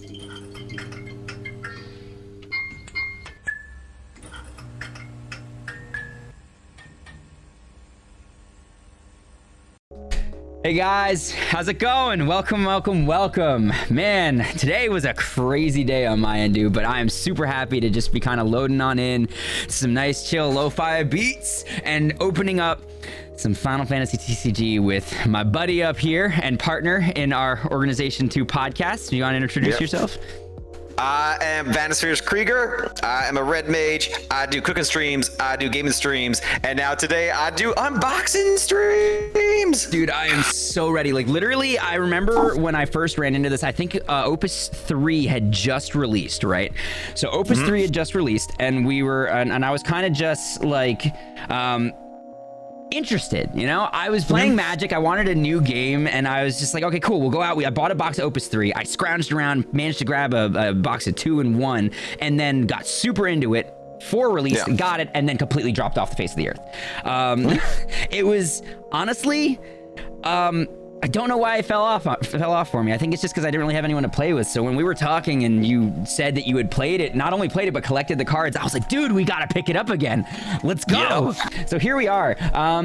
Hey guys, how's it going? Welcome. Man, today was a crazy day on my end, dude, but I am super happy to just be kind of loading on in some nice chill lo-fi beats and opening up some Final Fantasy TCG with my buddy up here and partner in our Organization 2 podcast. You want to introduce yourself? I am Vanisphere's Krieger. I am a red mage. I do cooking streams. I do gaming streams. And now today I do unboxing streams. Dude, I am so ready. Like literally, I remember when I first ran into this, I think Opus 3 had just released, right? So Opus 3 had just released and we were, and I was kind of just like, interested, you know? I was playing Magic, I wanted a new game, and I was just like, okay, cool, we'll go out. I bought a box of Opus 3, I scrounged around, managed to grab a box of 2 and 1, and then got super into it. 4 released, got it, and then completely dropped off the face of the earth. It was, honestly, I don't know why it fell off for me. I think it's just because I didn't really have anyone to play with. So when we were talking and you said that you had played it, not only played it, but collected the cards, I was like, dude, we got to pick it up again. Let's go. Yep. So here we are.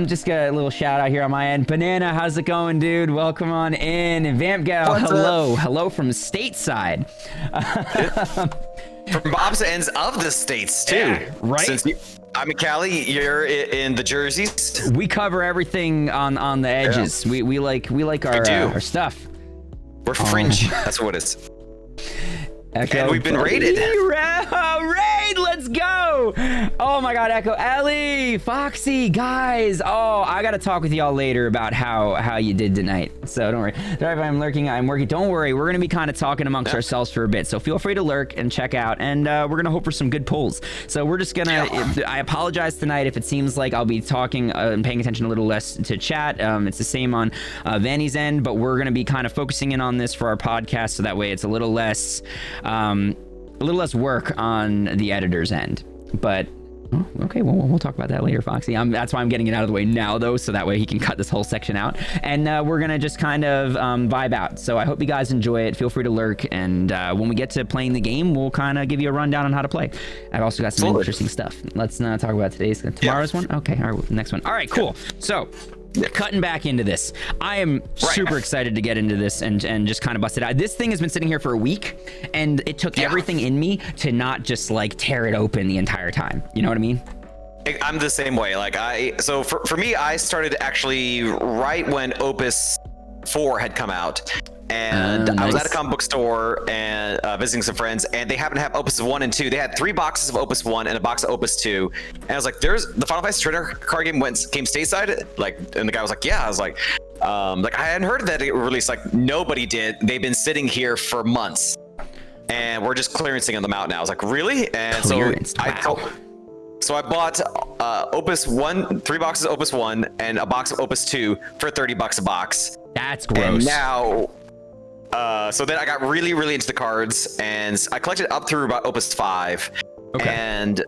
Just got a little shout out here on my end. Banana, how's it going, dude? Welcome on in. And Vamp Gal, hello. Hello from stateside. From opposite ends of the states, too. Yeah, right? I'm in Cali, you're in the Jerseys. We cover everything on the edges. Yeah. We like our stuff. We're fringe. That's what it is. Echo, and we've been raided. Raid, let's go. Oh my God, Echo, Ellie, Foxy, guys. Oh, I gotta talk with y'all later about how you did tonight. So don't worry. Sorry if I'm lurking, I'm working. Don't worry, we're gonna be kind of talking amongst ourselves for a bit. So feel free to lurk and check out, and we're gonna hope for some good pulls. So we're just gonna, I apologize tonight if it seems like I'll be talking and paying attention a little less to chat. It's the same on Vanny's end, but we're gonna be kind of focusing in on this for our podcast, so that way it's a little less work on the editor's end. But okay, well, we'll talk about that later, Foxy. That's why I'm getting it out of the way now, though, so that way he can cut this whole section out. And we're gonna just kind of vibe out. So I hope you guys enjoy it. Feel free to lurk, and when we get to playing the game, we'll kind of give you a rundown on how to play. I've also got some interesting stuff. Let's talk about tomorrow's one. Okay, all right, next one. All right, cool. So cutting back into this, I am super excited to get into this and just kind of bust it out. This thing has been sitting here for a week, and it took everything in me to not just like tear it open the entire time. You know what I mean? I'm the same way. Like so for me, I started actually right when Opus 4 had come out. And I was at a comic book store and visiting some friends, and they happened to have Opus 1 and 2. They had 3 boxes of Opus 1 and a box of Opus 2. And I was like, there's the Final Fantasy Trainer card game came stateside? Like, and the guy was like, yeah. I was like I hadn't heard that it released. Like, nobody did. They've been sitting here for months, and we're just clearancing them out now. I was like, really? And so I bought Opus 1, 3 boxes of Opus 1 and a box of Opus 2 for $30 a box. That's gross. And now, so then I got really, really into the cards, and I collected up through about Opus 5. Okay. And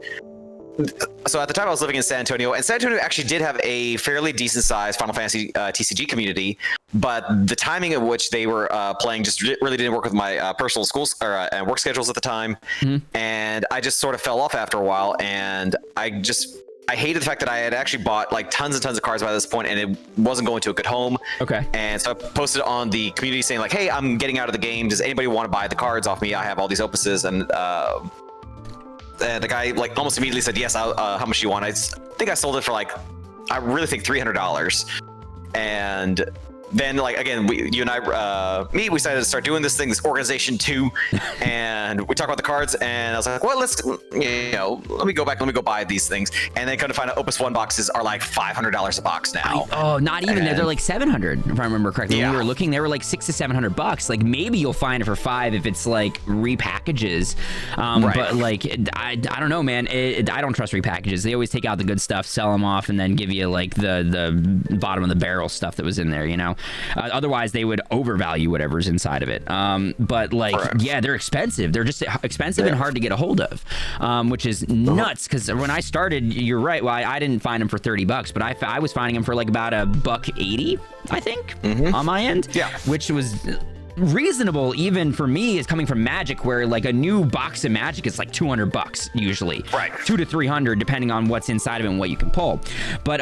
so at the time I was living in San Antonio, and San Antonio actually did have a fairly decent sized Final Fantasy TCG community, but the timing of which they were playing just really didn't work with my personal schools and work schedules at the time. And I just sort of fell off after a while, and I hated the fact that I had actually bought like tons and tons of cards by this point, and it wasn't going to a good home. Okay. And so I posted on the community saying like, hey, I'm getting out of the game. Does anybody want to buy the cards off me? I have all these Opuses. And the guy like almost immediately said, yes, how much do you want? I think I sold it for like, I really think $300. And then like, again, you and I, we decided to start doing this thing, this Organization 2, and we talked about the cards, and I was like, well, let me go buy these things. And then come to find out Opus 1 boxes are like $500 a box now. Not even, they're like 700 if I remember correctly. When we were looking, they were like $600 to $700. Like maybe you'll find it for $5 if it's like repackages. But like, I don't know, man. I don't trust repackages. They always take out the good stuff, sell them off, and then give you like the bottom of the barrel stuff that was in there, you know? Otherwise, they would overvalue whatever's inside of it. But like, yeah, they're expensive. They're just expensive and hard to get a hold of, which is nuts. Because when I started, you're right. Well, I didn't find them for $30, but I was finding them for like about $180, I think, on my end. Yeah, which was reasonable even for me is coming from Magic, where like a new box of Magic is like $200 usually, right? 200 to 300 depending on what's inside of it and what you can pull. But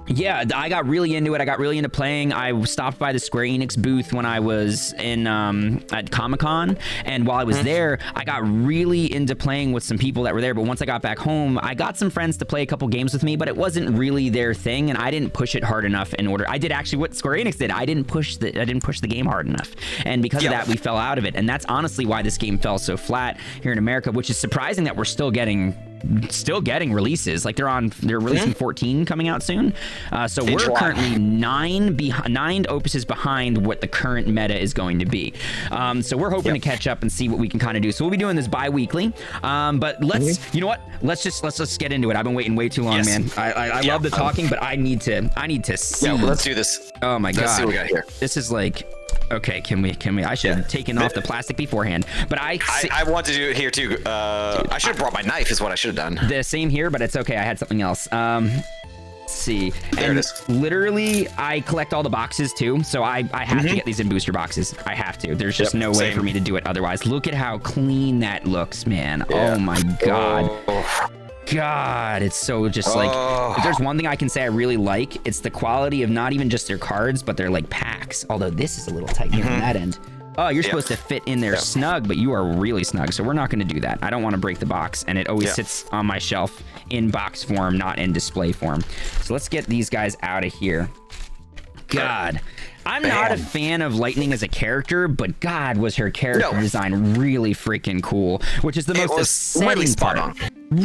yeah, I got really into it. I got really into playing. I stopped by the Square Enix booth when I was in at Comic-Con, and while I was there, I got really into playing with some people that were there. But once I got back home, I got some friends to play a couple games with me, but it wasn't really their thing, and I didn't push it hard enough in order. I did actually what Square Enix did. I didn't push the game hard enough, and because of that, we fell out of it. And that's honestly why this game fell so flat here in America, which is surprising that we're still getting releases. Like they're releasing 14 coming out soon. So we're currently 9 opuses behind what the current meta is going to be. So we're hoping to catch up and see what we can kind of do. So we'll be doing this bi-weekly. But let's, you know what? Let's just get into it. I've been waiting way too long, man. I love the talking, but I need to see. Yeah, let's do this. Oh my God. Let's see what we got here. This is like, okay, can we? I should have taken off the plastic beforehand, but I want to do it here too. I should have brought my knife is what I should have done. The same here, but it's okay. I had something else. Let's see. There it is. Literally, I collect all the boxes too, so I have to get these in booster boxes. I have to. There's just no way for me to do it otherwise. Look at how clean that looks, man. Yeah. Oh my God. God, it's so just like, if there's one thing I can say I really like, it's the quality of not even just their cards, but their like packs. Although this is a little tight here on that end. Oh, you're supposed to fit in there snug, but you are really snug. So we're not going to do that. I don't want to break the box, and it always sits on my shelf in box form, not in display form. So let's get these guys out of here. God, I'm not a fan of Lightning as a character, but God, was her character design really freaking cool, which is the most upsetting part.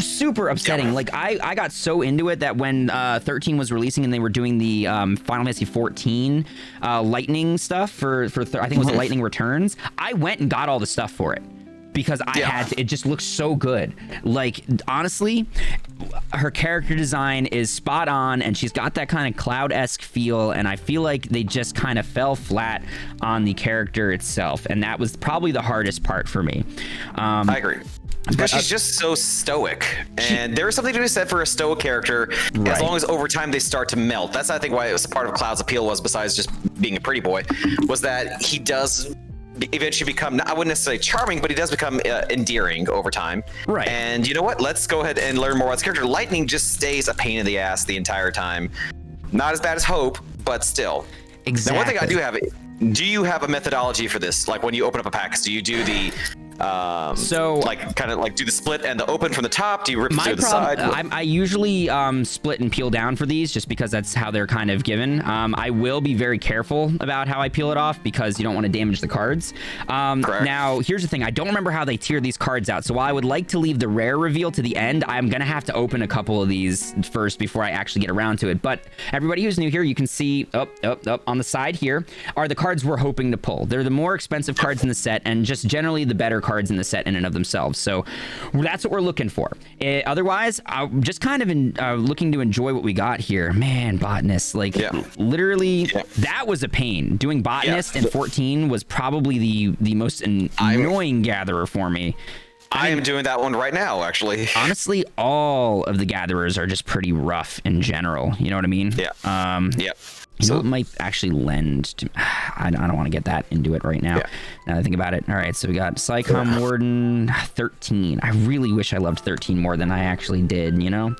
Super upsetting. Like I got so into it that when 13 was releasing and they were doing the Final Fantasy 14 Lightning stuff for I think it was Lightning Returns, I went and got all the stuff for it. Because I had to, it just looks so good. Like, honestly, her character design is spot on, and she's got that kind of Cloud-esque feel, and I feel like they just kind of fell flat on the character itself, and that was probably the hardest part for me. I agree. Because she's just so stoic, and there is something to be said for a stoic character, as long as over time they start to melt. That's, I think, why it was part of Cloud's appeal was, besides just being a pretty boy, was that he does eventually become, I wouldn't necessarily charming, but he does become endearing over time. Right. And you know what? Let's go ahead and learn more about his character. Lightning just stays a pain in the ass the entire time. Not as bad as Hope, but still. Exactly. Now, one thing I do have, do you have a methodology for this? Like when you open up a pack, do you do the like kind of like do the split and the open from the top? Do you rip through the side? I usually split and peel down for these just because that's how they're kind of given. I will be very careful about how I peel it off because you don't want to damage the cards. Now, here's the thing. I don't remember how they tier these cards out. So while I would like to leave the rare reveal to the end, I'm going to have to open a couple of these first before I actually get around to it. But everybody who's new here, you can see up on the side here are the cards we're hoping to pull. They're the more expensive cards in the set and just generally the better cards in the set in and of themselves. So that's what we're looking for. Otherwise, I'm just kind of looking to enjoy what we got here. Man, Botanist, like literally that was a pain. Doing Botanist in 14 was probably the most annoying gatherer for me. I am doing that one right now, actually. Honestly, all of the gatherers are just pretty rough in general. You know what I mean? Yeah. You know, it might actually lend to... I don't want to get that into it right now. Now that I think about it. All right, so we got Psychom Warden 13. I really wish I loved 13 more than I actually did, you know?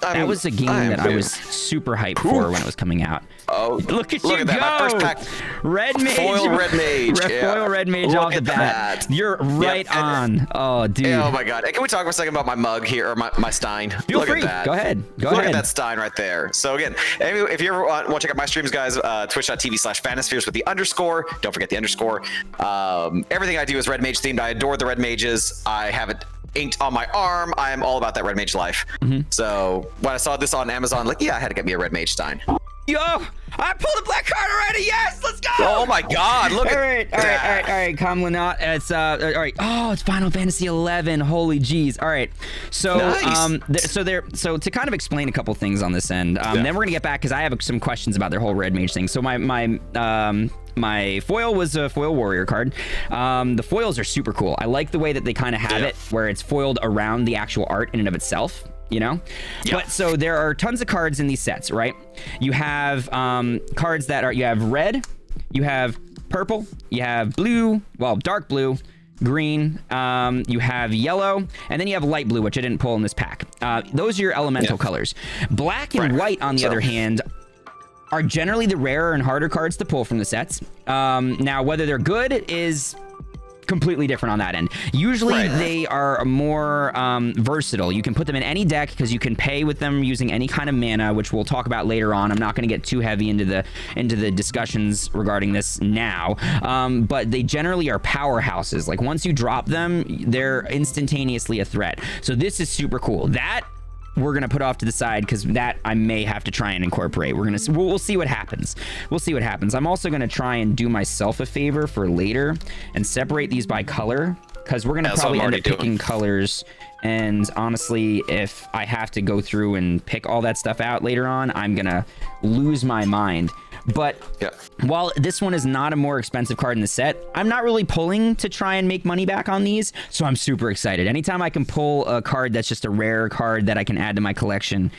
That was a game that I was super hyped for when it was coming out. Oh, look at that. My first pack. Red Mage. Foil Red Mage. Foil Red Mage off the bat. You're right on. Oh, dude. Oh, my God. Hey, can we talk for a second about my mug here, or my Stein? Feel free. At that. Go ahead. Look at that Stein right there. So, again, if you ever want to check out my streams, guys, twitch.tv/Fanospheres with the underscore. Don't forget the underscore. Everything I do is Red Mage themed. I adore the Red Mages. I have it inked on my arm. I am all about that Red Mage life. So when I saw this on Amazon, like, I had to get me a Red Mage Stein. Yo, I pulled a black card already. Yes, let's go. Oh my God, look at that. All right, Kamlanot. It's all right. Oh, it's Final Fantasy 11. Holy jeez. All right. So so to kind of explain a couple things on this end, then we're gonna get back because I have some questions about their whole Red Mage thing. So my foil was a foil warrior card. The foils are super cool. I like the way that they kind of have it where it's foiled around the actual art in and of itself. You know? But so there are tons of cards in these sets, right? You have cards that are, you have red, you have purple, you have blue, well, dark blue, green, you have yellow, and then you have light blue, which I didn't pull in this pack. Those are your elemental colors. Black and white, on the other hand, are generally the rarer and harder cards to pull from the sets. Now, whether they're good is completely different on that end. Usually they are more versatile. You can put them in any deck because you can pay with them using any kind of mana, which we'll talk about later on. I'm not going to get too heavy into the discussions regarding this now, but they generally are powerhouses. Like once you drop them, they're instantaneously a threat. So this is super cool. That we're gonna put off to the side because that I may have to try and incorporate. We'll see what happens. We'll see what happens. I'm also gonna try and do myself a favor for later and separate these by color, because we're gonna probably end up picking colors. And honestly, if I have to go through and pick all that stuff out later on, I'm gonna lose my mind. But while this one is not a more expensive card in the set, I'm not really pulling to try and make money back on these, so I'm super excited. Anytime I can pull a card that's just a rare card that I can add to my collection,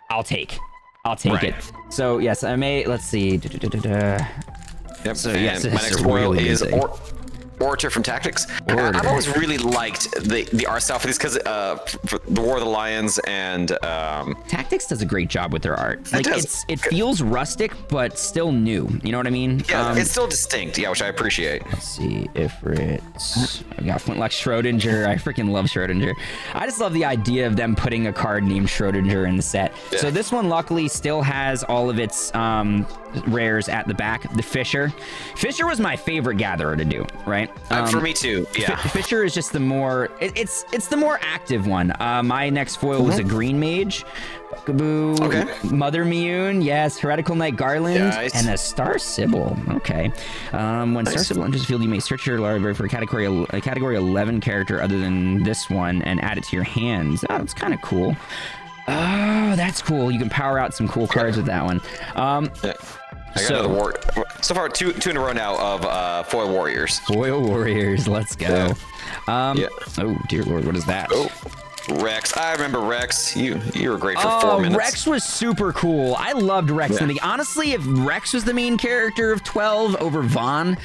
I'll take it. So yes, I may, let's see. So yes, my next foil is Orator from Tactics. I've always really liked the art style for these because for the War of the Lions and Tactics does a great job with their art. Like it feels rustic but still new. You know what I mean? Yeah, it's still distinct. Yeah, which I appreciate. Let's see, Ifrit. I got Flintlock Schrodinger. I freaking love Schrodinger. I just love the idea of them putting a card named Schrodinger in the set. So this one luckily still has all of its rares at the back. The Fisher was my favorite gatherer to do, right? For me too. Yeah. Fisher is just the more it's the more active one. My next foil was a green mage. Bugaboo, Mother Mioun, yes, Heretical Knight Garland, and a Star Sybil. Okay. When Star Sybil enters the field, you may search your library for a category 11 character other than this one and add it to your hands. Oh, that's kind of cool. Oh, that's cool. You can power out some cool cards with that one. I got another so far, two in a row now of foil warriors. Foil warriors, let's go. Oh dear lord, what is that? Rex, I remember Rex. You were great for 4 minutes. Rex was super cool. I loved Rex. Honestly, if Rex was the main character of 12 over Vaughn,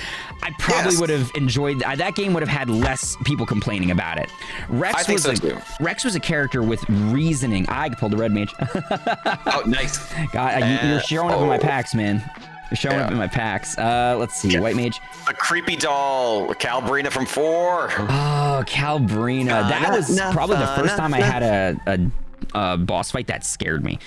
I probably would have enjoyed that game. Would have had less people complaining about it. Rex was a character with reasoning. I pulled a red mage. Oh, nice. God, you're showing up in my packs, man. You're showing up in my packs. Let's see, white mage. A creepy doll, Calbrina from 4. Oh, Calbrina. That was probably the first time I had a boss fight that scared me.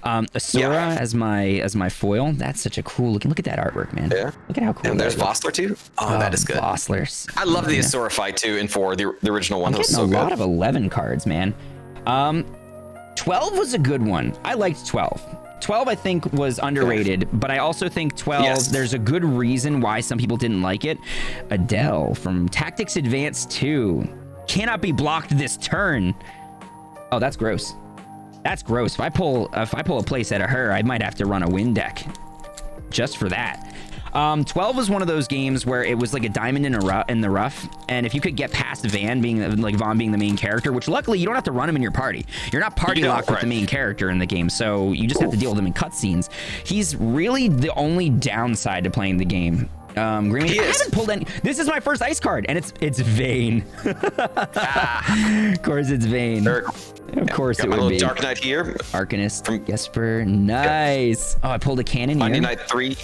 Asura as my foil. That's such a cool looking. Look at that artwork, man. Yeah. Look at how cool. And there's Vossler too. Oh, that is good. Vossler. I love the Asura fight too in 4, the original one. I'm getting a lot of 11 cards, man. 12 was a good one. I liked 12. 12 I think was underrated, but I also think 12 there's a good reason why some people didn't like it. Adele from Tactics Advanced 2 cannot be blocked this turn. Oh, that's gross. That's gross. If I pull a playset of her, I might have to run a win deck just for that. 12 was one of those games where it was like a diamond in the rough, and if you could get past Vaughn being the main character, which luckily you don't have to run him in your party. You're not party locked with the main character in the game, so you just have to deal with him in cutscenes. He's really the only downside to playing the game. Green, I haven't pulled any. This is my first ice card, and it's Vayne. Of course, it's Vayne. Of course, it would be. Dark Knight here. Arcanist from Gesper. Nice. Oh, I pulled a cannon. Monday Knight 3.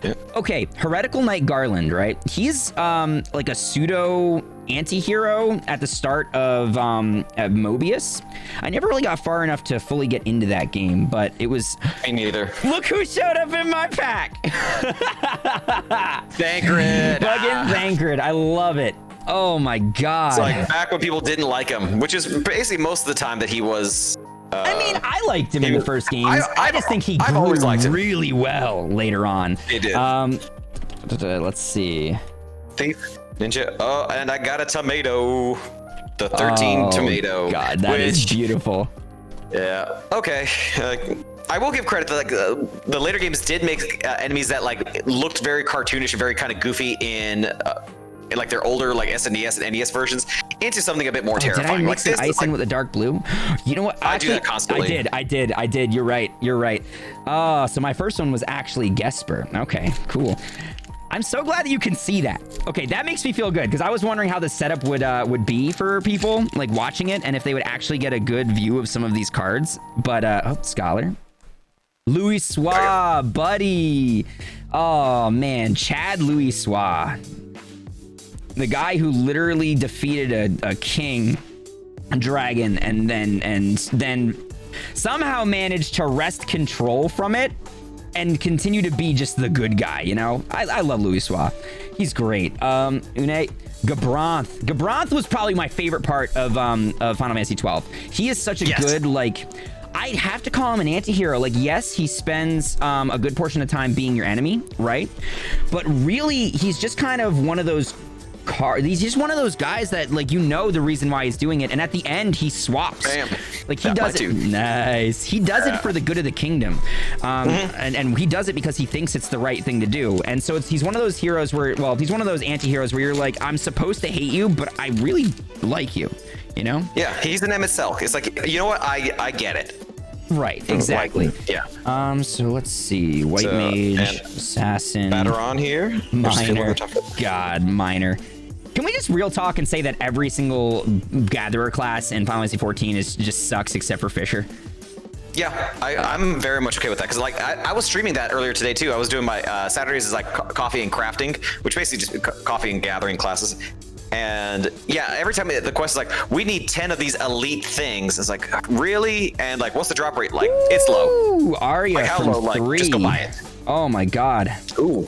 Yeah. Okay, Heretical Knight Garland, right? He's like a pseudo anti-hero at the start of Mobius. I never really got far enough to fully get into that game, but it was... Me neither. Look who showed up in my pack! Thancred! Fucking Thancred, I love it. Oh my god. It's like back when people didn't like him, which is basically most of the time that he was... I mean, I liked him in the first games. I just think he grew really well later on. He did. Let's see. Thief, Ninja. Oh, and I got a tomato. The 13 tomato. God, that is beautiful. Yeah. Okay. I will give credit that the later games did make enemies that looked very cartoonish and very kind of goofy in like their older SNES and NES versions into something a bit more terrifying. Did I mix an ice in with a dark blue? You know what? I do that constantly. I did. You're right. So my first one was actually Gesper. Okay, cool. I'm so glad that you can see that. Okay, that makes me feel good because I was wondering how the setup would be for people like watching it and if they would actually get a good view of some of these cards. But oh, Scholar. Louis Soir, buddy. Oh man, Chad Louis Soir. The guy who literally defeated a king dragon and then somehow managed to wrest control from it and continue to be just the good guy, you know? I love Louis Soir. He's great. Gabranth. Gabranth was probably my favorite part of Final Fantasy 12. He is such a good, like, I'd have to call him an anti-hero. Like, yes, he spends a good portion of time being your enemy, right? But really, he's just kind of one of those he's just one of those guys that, like, you know the reason why he's doing it, and at the end he swaps. Bam. Like he does it. Nice. He does it for the good of the kingdom, and he does it because he thinks it's the right thing to do. And so he's one of those heroes where, well, he's one of those anti-heroes where you're like, I'm supposed to hate you, but I really like you. You know? Yeah, he's an MSL. It's like, you know what? I get it. Right, exactly. Like, yeah. So let's see. White Mage, Assassin. Bateron here. Minor. God, Minor. Can we just real talk and say that every single Gatherer class in Final Fantasy 14 just sucks except for Fisher? Yeah, I'm very much okay with that because, like, I was streaming that earlier today too. I was doing my Saturdays is like coffee and crafting, which basically just coffee and gathering classes. And yeah, every time the quest is like, we need 10 of these elite things. It's like, really? And like, what's the drop rate? Like, it's low. Arya like, how from low? Like, 3. just go buy it. Oh my god. Ooh.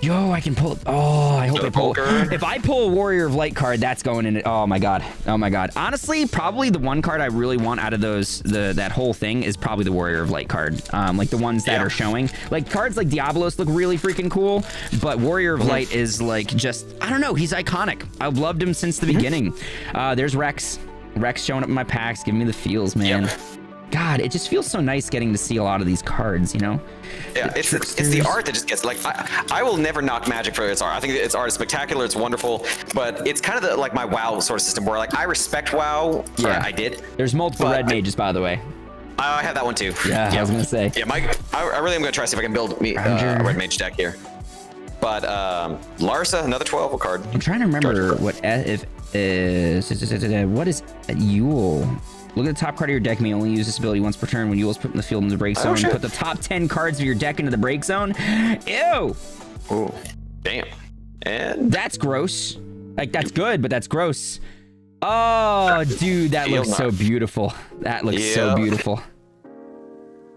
Yo, I can pull. Oh, I hope I pull. If I pull a Warrior of Light card, that's going in it. Oh my god. Oh my god. Honestly, probably the one card I really want out of those, that whole thing is probably the Warrior of Light card. Like the ones that are showing. Like cards like Diablos look really freaking cool, but Warrior of Light is like just, I don't know. He's iconic. I've loved him since the beginning. There's Rex. Rex showing up in my packs, giving me the feels, man. Yep. God, it just feels so nice getting to see a lot of these cards, you know? Yeah, it's the art that just gets, like, I will never knock Magic for its art. I think its art is spectacular, it's wonderful, but it's kind of like my WoW sort of system where, like, I respect WoW. Yeah, I did. There's multiple red mages, by the way. I have that one too. Yeah, I was gonna say. Yeah, I really am gonna try to see if I can build me a red mage deck here. But Larsa, another 12 card. I'm trying to remember what is Yule. Look at the top card of your deck. May only use this ability once per turn. When Yule's put in the field in the break zone, put the top 10 cards of your deck into the break zone. Ew. Oh, damn. And that's gross. Like, that's good, but that's gross. Oh, dude, that looks so beautiful. That looks so beautiful.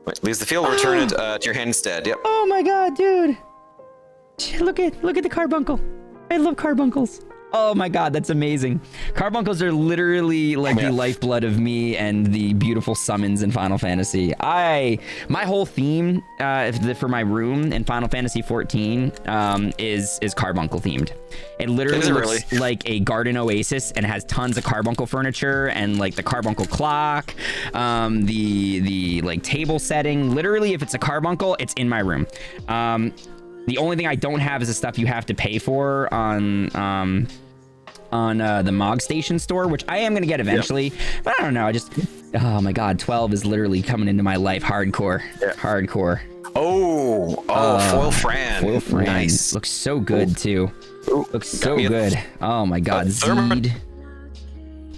Wait, leaves the field. Return it to your hand instead. Yep. Oh my god, dude. Look at the carbuncle. I love carbuncles. Oh my god, that's amazing. Carbuncles are literally like the lifeblood of me and the beautiful summons in Final Fantasy. My whole theme for my room in Final Fantasy 14 is carbuncle themed. It literally looks like a garden oasis and has tons of carbuncle furniture and like the carbuncle clock, the like table setting. Literally, if it's a carbuncle, it's in my room. The only thing I don't have is the stuff you have to pay for on the Mog Station store, which I am going to get eventually. But I don't know. Oh my god, 12 is literally coming into my life hardcore. Hardcore. Foil Fran. Foil Fran. Nice. Looks so good, too. Looks so good. Oh my god, Zeed.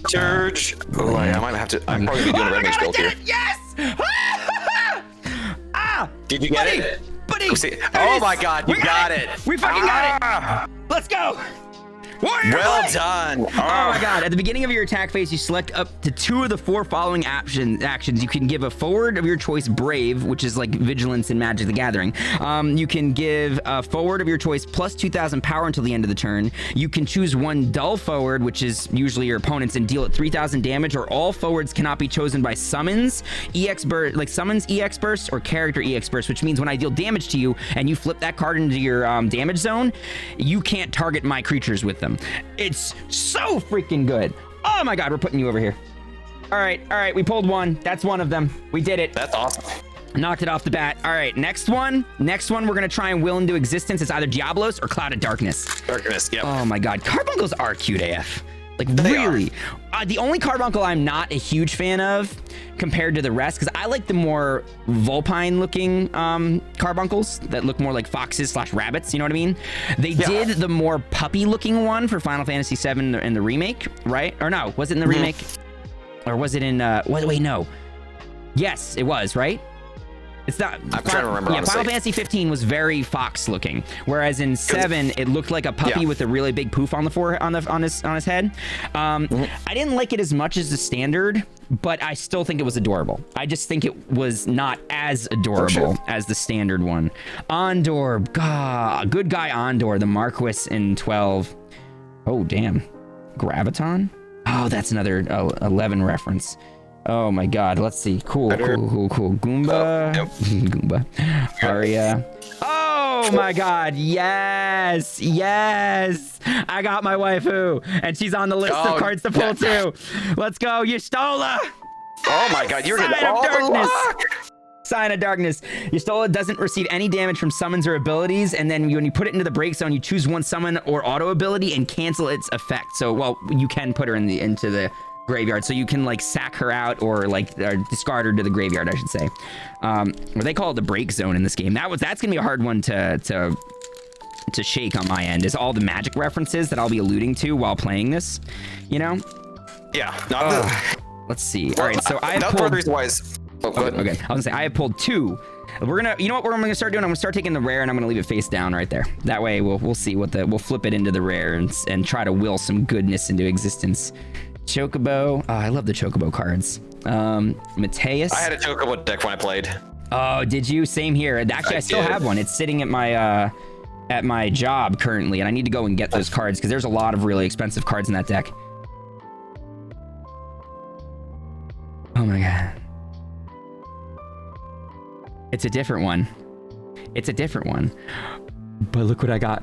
Surge. Oh, I might have to. I'm probably going to be doing a red mage build here. Yes! Did you get it? Buddy! Oh my god, you got it! We fucking got it! Let's go! Well done! Oh my god, at the beginning of your attack phase, you select up to 2 of the 4 following actions. You can give a forward of your choice Brave, which is like Vigilance in Magic the Gathering. You can give a forward of your choice plus 2,000 power until the end of the turn. You can choose 1 dull forward, which is usually your opponent's, and deal it 3,000 damage, or all forwards cannot be chosen by summons, EX burst, like summons EX burst or character EX burst, which means when I deal damage to you and you flip that card into your damage zone, you can't target my creatures with them. It's so freaking good. Oh my god, we're putting you over here. All right, we pulled 1. That's one of them. We did it. That's awesome. Knocked it off the bat. All right, next one we're gonna try and will into existence. It's either Diablos or Cloud of Darkness. Darkness, yep. Oh my god, carbuncles are cute AF. Like really. The only carbuncle I'm not a huge fan of compared to the rest, because I like the more vulpine looking carbuncles that look more like foxes / rabbits, you know what I mean? They did the more puppy looking one for Final Fantasy VII in the remake, right? Or no, was it in the remake? Or was it in, wait, no. Yes, it was, right? It's not. I'm trying to remember. Yeah, honestly. Final Fantasy 15 was very fox looking, whereas in 7 it looked like a puppy with a really big poof on the forehead, on his head. I didn't like it as much as the standard, but I still think it was adorable. I just think it was not as adorable as the standard one. Ondor, God, good guy Ondor, the Marquis in 12. Oh damn, Graviton. Oh, that's another 11 reference. Oh my God, let's see. Cool. Goomba. Goomba. Aria. Oh my God, yes. I got my waifu, and she's on the list of cards to pull too. Let's go, Y'shtola. Oh my God, you're getting all the luck. Sign of Darkness. Y'shtola doesn't receive any damage from summons or abilities, and then when you put it into the break zone, you choose one summon or auto ability and cancel its effect. So, well, you can put her into the graveyard, so you can like sack her out or discard her to the graveyard, I should say. Or they call it the break zone in this game. That's gonna be a hard one to shake on my end, is all the magic references that I'll be alluding to while playing this, you know? Yeah. Let's see. All right, so I have pulled. pulled. Reason why is, Okay, I was gonna say I have pulled 2. We're gonna, you know what? I'm gonna start doing. I'm gonna start taking the rare and I'm gonna leave it face down right there. That way, we'll see we'll flip it into the rare and try to will some goodness into existence. Chocobo. Oh, I love the Chocobo cards. Mateus. I had a Chocobo deck when I played. Oh, did you? Same here. Actually, I still have one. It's sitting at my job currently, and I need to go and get those cards because there's a lot of really expensive cards in that deck. Oh my God. It's a different one. But look what I got.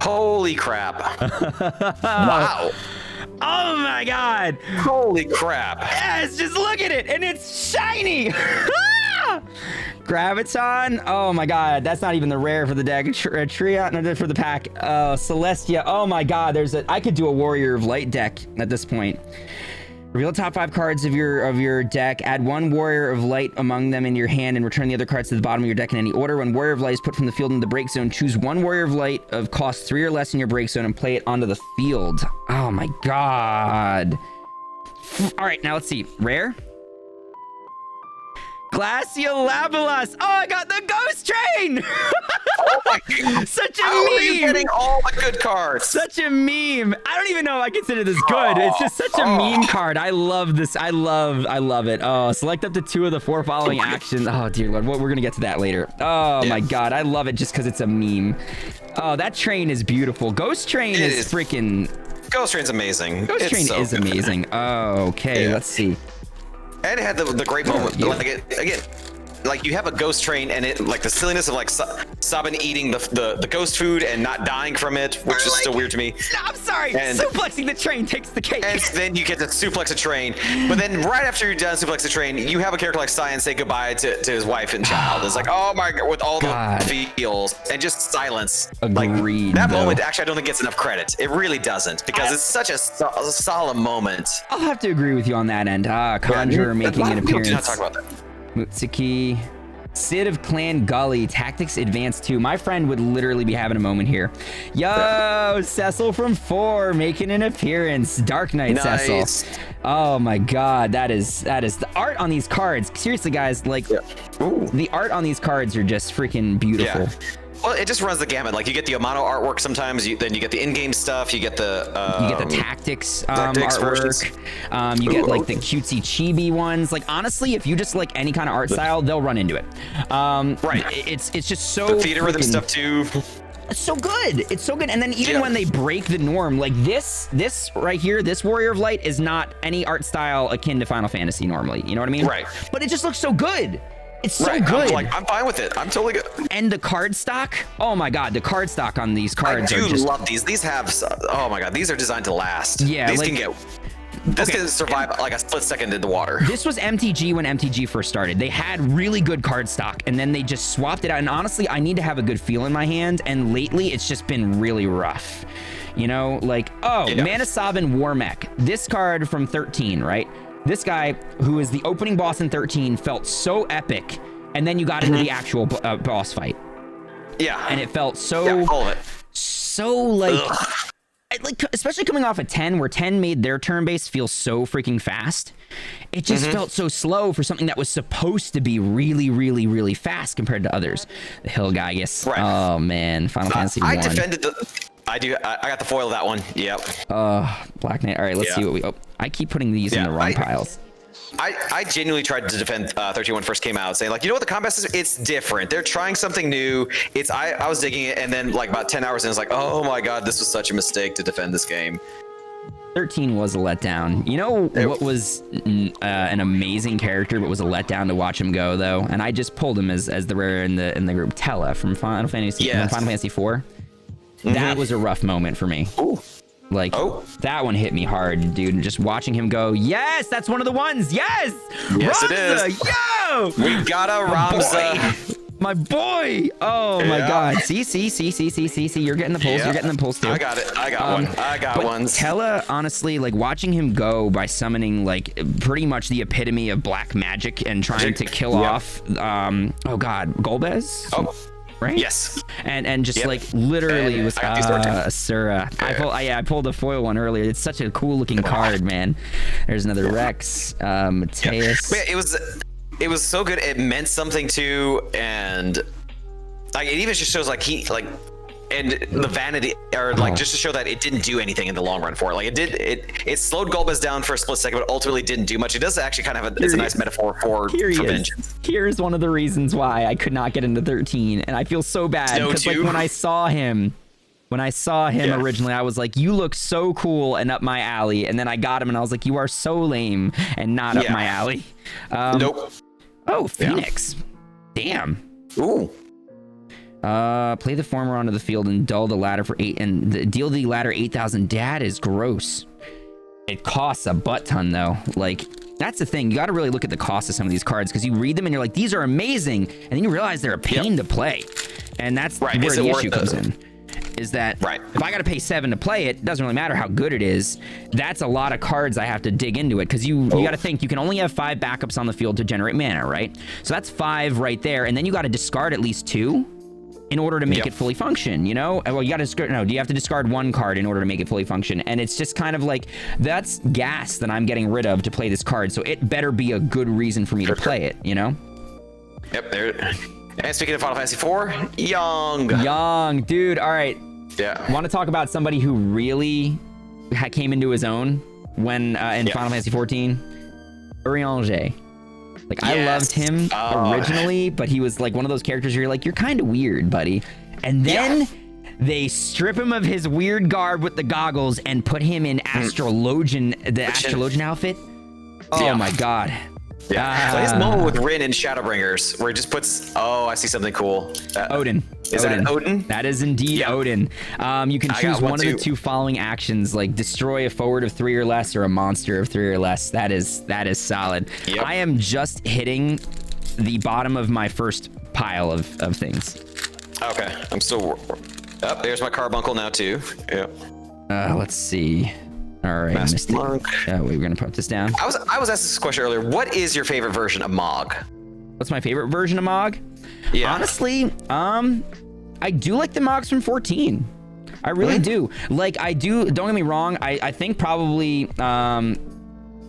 Holy crap. Wow. Oh my God. Holy crap. Yes, just look at it. And it's shiny. Graviton. Oh my God. That's not even the rare for the deck. Trion for the pack. Celestia. Oh my God. I could do a Warrior of Light deck at this point. Reveal the top 5 cards of your deck. Add 1 Warrior of Light among them in your hand and return the other cards to the bottom of your deck in any order. When Warrior of Light is put from the field into the break zone, choose 1 Warrior of Light of cost 3 or less in your break zone and play it onto the field. Oh my God. All right, now let's see. Rare. Glaciolabulas. Oh, I got the Ghost Train. Oh my God. Such a How meme. are you getting all the good cards? Such a meme. I don't even know if I consider this good. It's just such a meme card. I love this. I love it. Oh, select up to 2 of the 4 following actions. Oh, dear Lord. We're going to get to that later. Oh, my God. I love it just because it's a meme. Oh, that train is beautiful. Ghost Train is freaking... Ghost Train's amazing. Ghost Train is amazing. Oh, okay. Let's see. And it had the great moment. Again, like you have a ghost train and it like the silliness of like Sabin eating the ghost food and not dying from it, which is still weird to me. No, I'm sorry. And suplexing the train takes the cake. And then you get to suplex a train. But then right after you're done suplex a train, you have a character like Cyan say goodbye to his wife and child. It's like, oh my God, with all the feels and just silence. Agreed. Like, that moment, actually, I don't think gets enough credit. It really doesn't, because it's such a solemn moment. I'll have to agree with you on that end. Conjurer making an appearance. Do not talk about that. Mutsuki. Sid of Clan Gully, Tactics Advance 2. My friend would literally be having a moment here. Yo, Cecil from 4 making an appearance. Dark Knight Cecil. Oh my God, that is the art on these cards. Seriously, guys, like the art on these cards are just freaking beautiful. Yeah. Well, it just runs the gamut. Like you get the Amano artwork sometimes. Then you get the in-game stuff. You get the tactics artwork. You get like the cutesy chibi ones. Like honestly, if you just like any kind of art style, they'll run into it. Right. It's just so. The theater rhythm stuff too. It's so good. It's so good. And then even when they break the norm, like this right here, this Warrior of Light is not any art style akin to Final Fantasy normally. You know what I mean? Right. But it just looks so good. It's so good. I'm fine with it. I'm totally good. And the card stock. Oh my God, the card stock on these cards I do love these. These have. Oh my God, these are designed to last. Yeah, these can get. This can survive like a split second in the water. This was MTG when MTG first started. They had really good card stock, and then they just swapped it out. And honestly, I need to have a good feel in my hand. And lately, it's just been really rough. You know, like, oh, Manasabin Warmech. This card from 13, right? This guy, who is the opening boss in 13, felt so epic, and then you got into the actual boss fight. Yeah. And it felt so, all of it. so like, especially coming off a 10, where 10 made their turn base feel so freaking fast. It just felt so slow for something that was supposed to be really, really, really fast compared to others. The Hill guy, yes. Right. Oh man, Final Fantasy 1. I defended the. I got the foil of that one. Yep. Black Knight. All right, let's see what we. Oh, I keep putting these in the wrong piles. I genuinely tried to defend 13 when it first came out, saying like, you know what, the combat system, it's different. They're trying something new. I was digging it, and then like about 10 hours in, it's like, oh my god, this was such a mistake to defend this game. 13 was a letdown. You know what was an amazing character, but was a letdown to watch him go though, and I just pulled him as the rare in the group. Tella from Final Fantasy 4. That was a rough moment for me. Ooh. Like, that one hit me hard, dude. Just watching him go, yes, that's one of the ones. Yes, yes, Ramza, it is. Yo, we got a Ramza. My boy. Oh my god. See. You're getting the pulls. You're getting the pulls too. I got it. I got one. I got one. Tella, honestly, like watching him go by summoning like pretty much the epitome of black magic and trying to kill off. Oh god, Golbez. Oh. Right? Yes. And just like literally was Asura. I pulled a foil one earlier. It's such a cool looking card, man. There's another Rex. Mateus. It was so good. It meant something too, and like it even just shows like and the vanity, or like just to show that it didn't do anything in the long run for it. Like it slowed Golbez down for a split second, but ultimately didn't do much. It does actually kind of have it's a nice metaphor for vengeance. Here's one of the reasons why I could not get into 13, and I feel so bad because like when I saw him originally, I was like, you look so cool and up my alley, and then I got him and I was like, you are so lame and not up my alley. Nope. Oh, Phoenix. Damn. Ooh. Play the former onto the field and deal the latter for 8,000. That is gross. It costs a butt ton though. Like, that's the thing. You got to really look at the cost of some of these cards, because you read them and you're like, these are amazing, and then you realize they're a pain to play, and that's where the issue comes in. Is that if I got to pay 7 to play it, doesn't really matter how good it is. That's a lot of cards I have to dig into it, because you got to think you can only have 5 backups on the field to generate mana, right? So that's 5 right there, and then you got to discard at least 2 in order to make it fully function, you know? Well, you got to discard, no, you have to discard 1 card in order to make it fully function, and it's just kind of like, that's gas that I'm getting rid of to play this card, so it better be a good reason for me to play it, you know? Yep, there. And speaking of Final Fantasy 4, Young, dude. All right. Yeah. Want to talk about somebody who really came into his own when in Final Fantasy 14? Urianger. Like, I loved him originally, but he was like one of those characters where you're like, you're kind of weird, buddy. And then they strip him of his weird garb with the goggles and put him in Astrologian outfit. Oh my god. Yeah. So his moment with Rin in Shadowbringers, where he just puts, I see something cool. Odin. Is that Odin? That is indeed Odin. You can choose one of the 2 following actions, like destroy a forward of 3 or less or a monster of 3 or less. That is solid. Yep. I am just hitting the bottom of my first pile of things. Okay. I'm still... Oh, there's my carbuncle now too. Yep. Let's see. All right, Master Monk. We're gonna put this down. I was asked this question earlier. What is your favorite version of Mog? What's my favorite version of Mog? Yeah. Honestly, I do like the Mogs from 14. I really do. Like, I do. Don't get me wrong. I think probably. I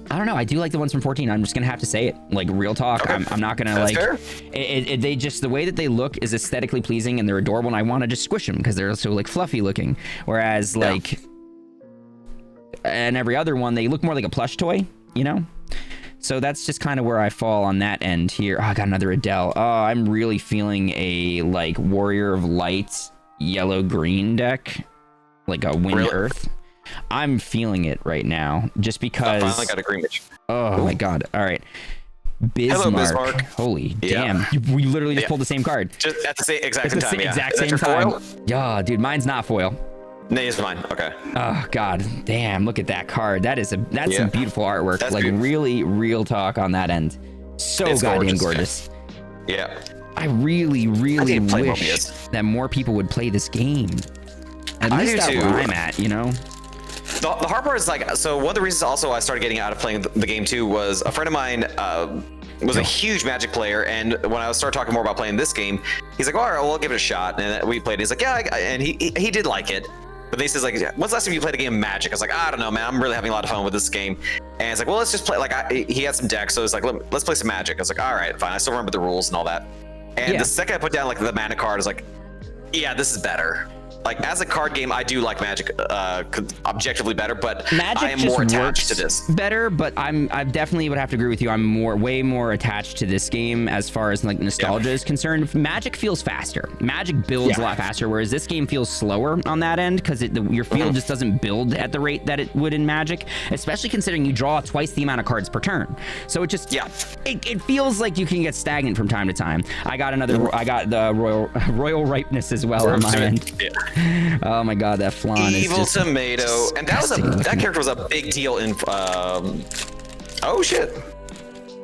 don't know. I do like the ones from 14. I'm just gonna have to say it. Like, real talk. Okay. I'm not gonna they just, the way that they look is aesthetically pleasing and they're adorable, and I want to just squish them because they're so like fluffy looking. Whereas like. And every other one, they look more like a plush toy, you know? So that's just kind of where I fall on that end here. Oh, I got another Adele. Oh, I'm really feeling a, like, Warrior of Light yellow-green deck. Like a Wind Earth. I'm feeling it right now, just because... I finally got a green bitch. Oh, my God. All right. Bismarck. Hello, Bismarck. Holy damn. We literally just pulled the same card. Just at the same exact same time, exact same time. Foil? Yeah, dude, mine's not foil. No, it's mine. Okay. Oh god, damn! Look at that card. That's some beautiful artwork. That's like beautiful. Really real talk on that end. So it's goddamn gorgeous. Yeah. I really wish that more people would play this game. At I least do that's too. where I'm at, you know? The hard part is like, so one of the reasons also I started getting out of playing the game too was a friend of mine was a huge Magic player, and when I started talking more about playing this game, he's like, all right, well, I'll give it a shot. And we played. He's like, yeah, and he did like it. But then he says like, when's the last time you played a game of Magic? I was like, I don't know, man. I'm really having a lot of fun with this game. And it's like, well, let's just play. Like, he had some decks, so it's like, let's play some Magic. I was like, all right, fine. I still remember the rules and all that. And the second I put down like the mana card, I was like, yeah, this is better. Like, as a card game, I do like Magic objectively better, but Magic I am just more attached works to this. better, but I definitely would have to agree with you. I'm way more attached to this game as far as like nostalgia is concerned. Magic feels faster. Magic builds a lot faster, whereas this game feels slower on that end because your field just doesn't build at the rate that it would in Magic, especially considering you draw twice the amount of cards per turn. So it just it feels like you can get stagnant from time to time. I got the royal ripeness as well on my end. Oh my god, that flan is Evil just Tomato, and that character was a big deal in oh shit,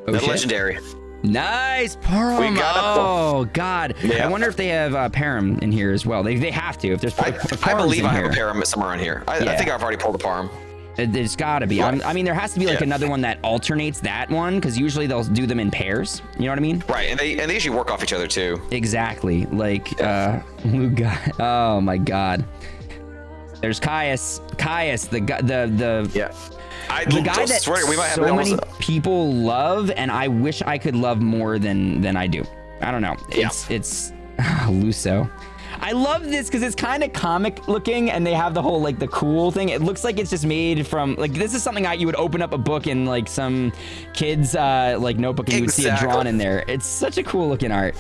legendary. Nice Param. We got oh god, I wonder if they have Param in here as well. They have to. If there's I believe I have a Param somewhere on here. I think I've already pulled a Param. There's gotta be. I mean, there has to be like another one that alternates that one, because usually they'll do them in pairs. You know what I mean? Right, and they usually work off each other too. Exactly. Like, oh my god. There's Caius. The guy that so many people love, and I wish I could love more than I do. I don't know. It's Luso. I love this because it's kind of comic looking, and they have the whole like the cool thing. It looks like it's just made from like, this is something you would open up a book in like some kid's like notebook, and you would see it drawn in there. It's such a cool looking art.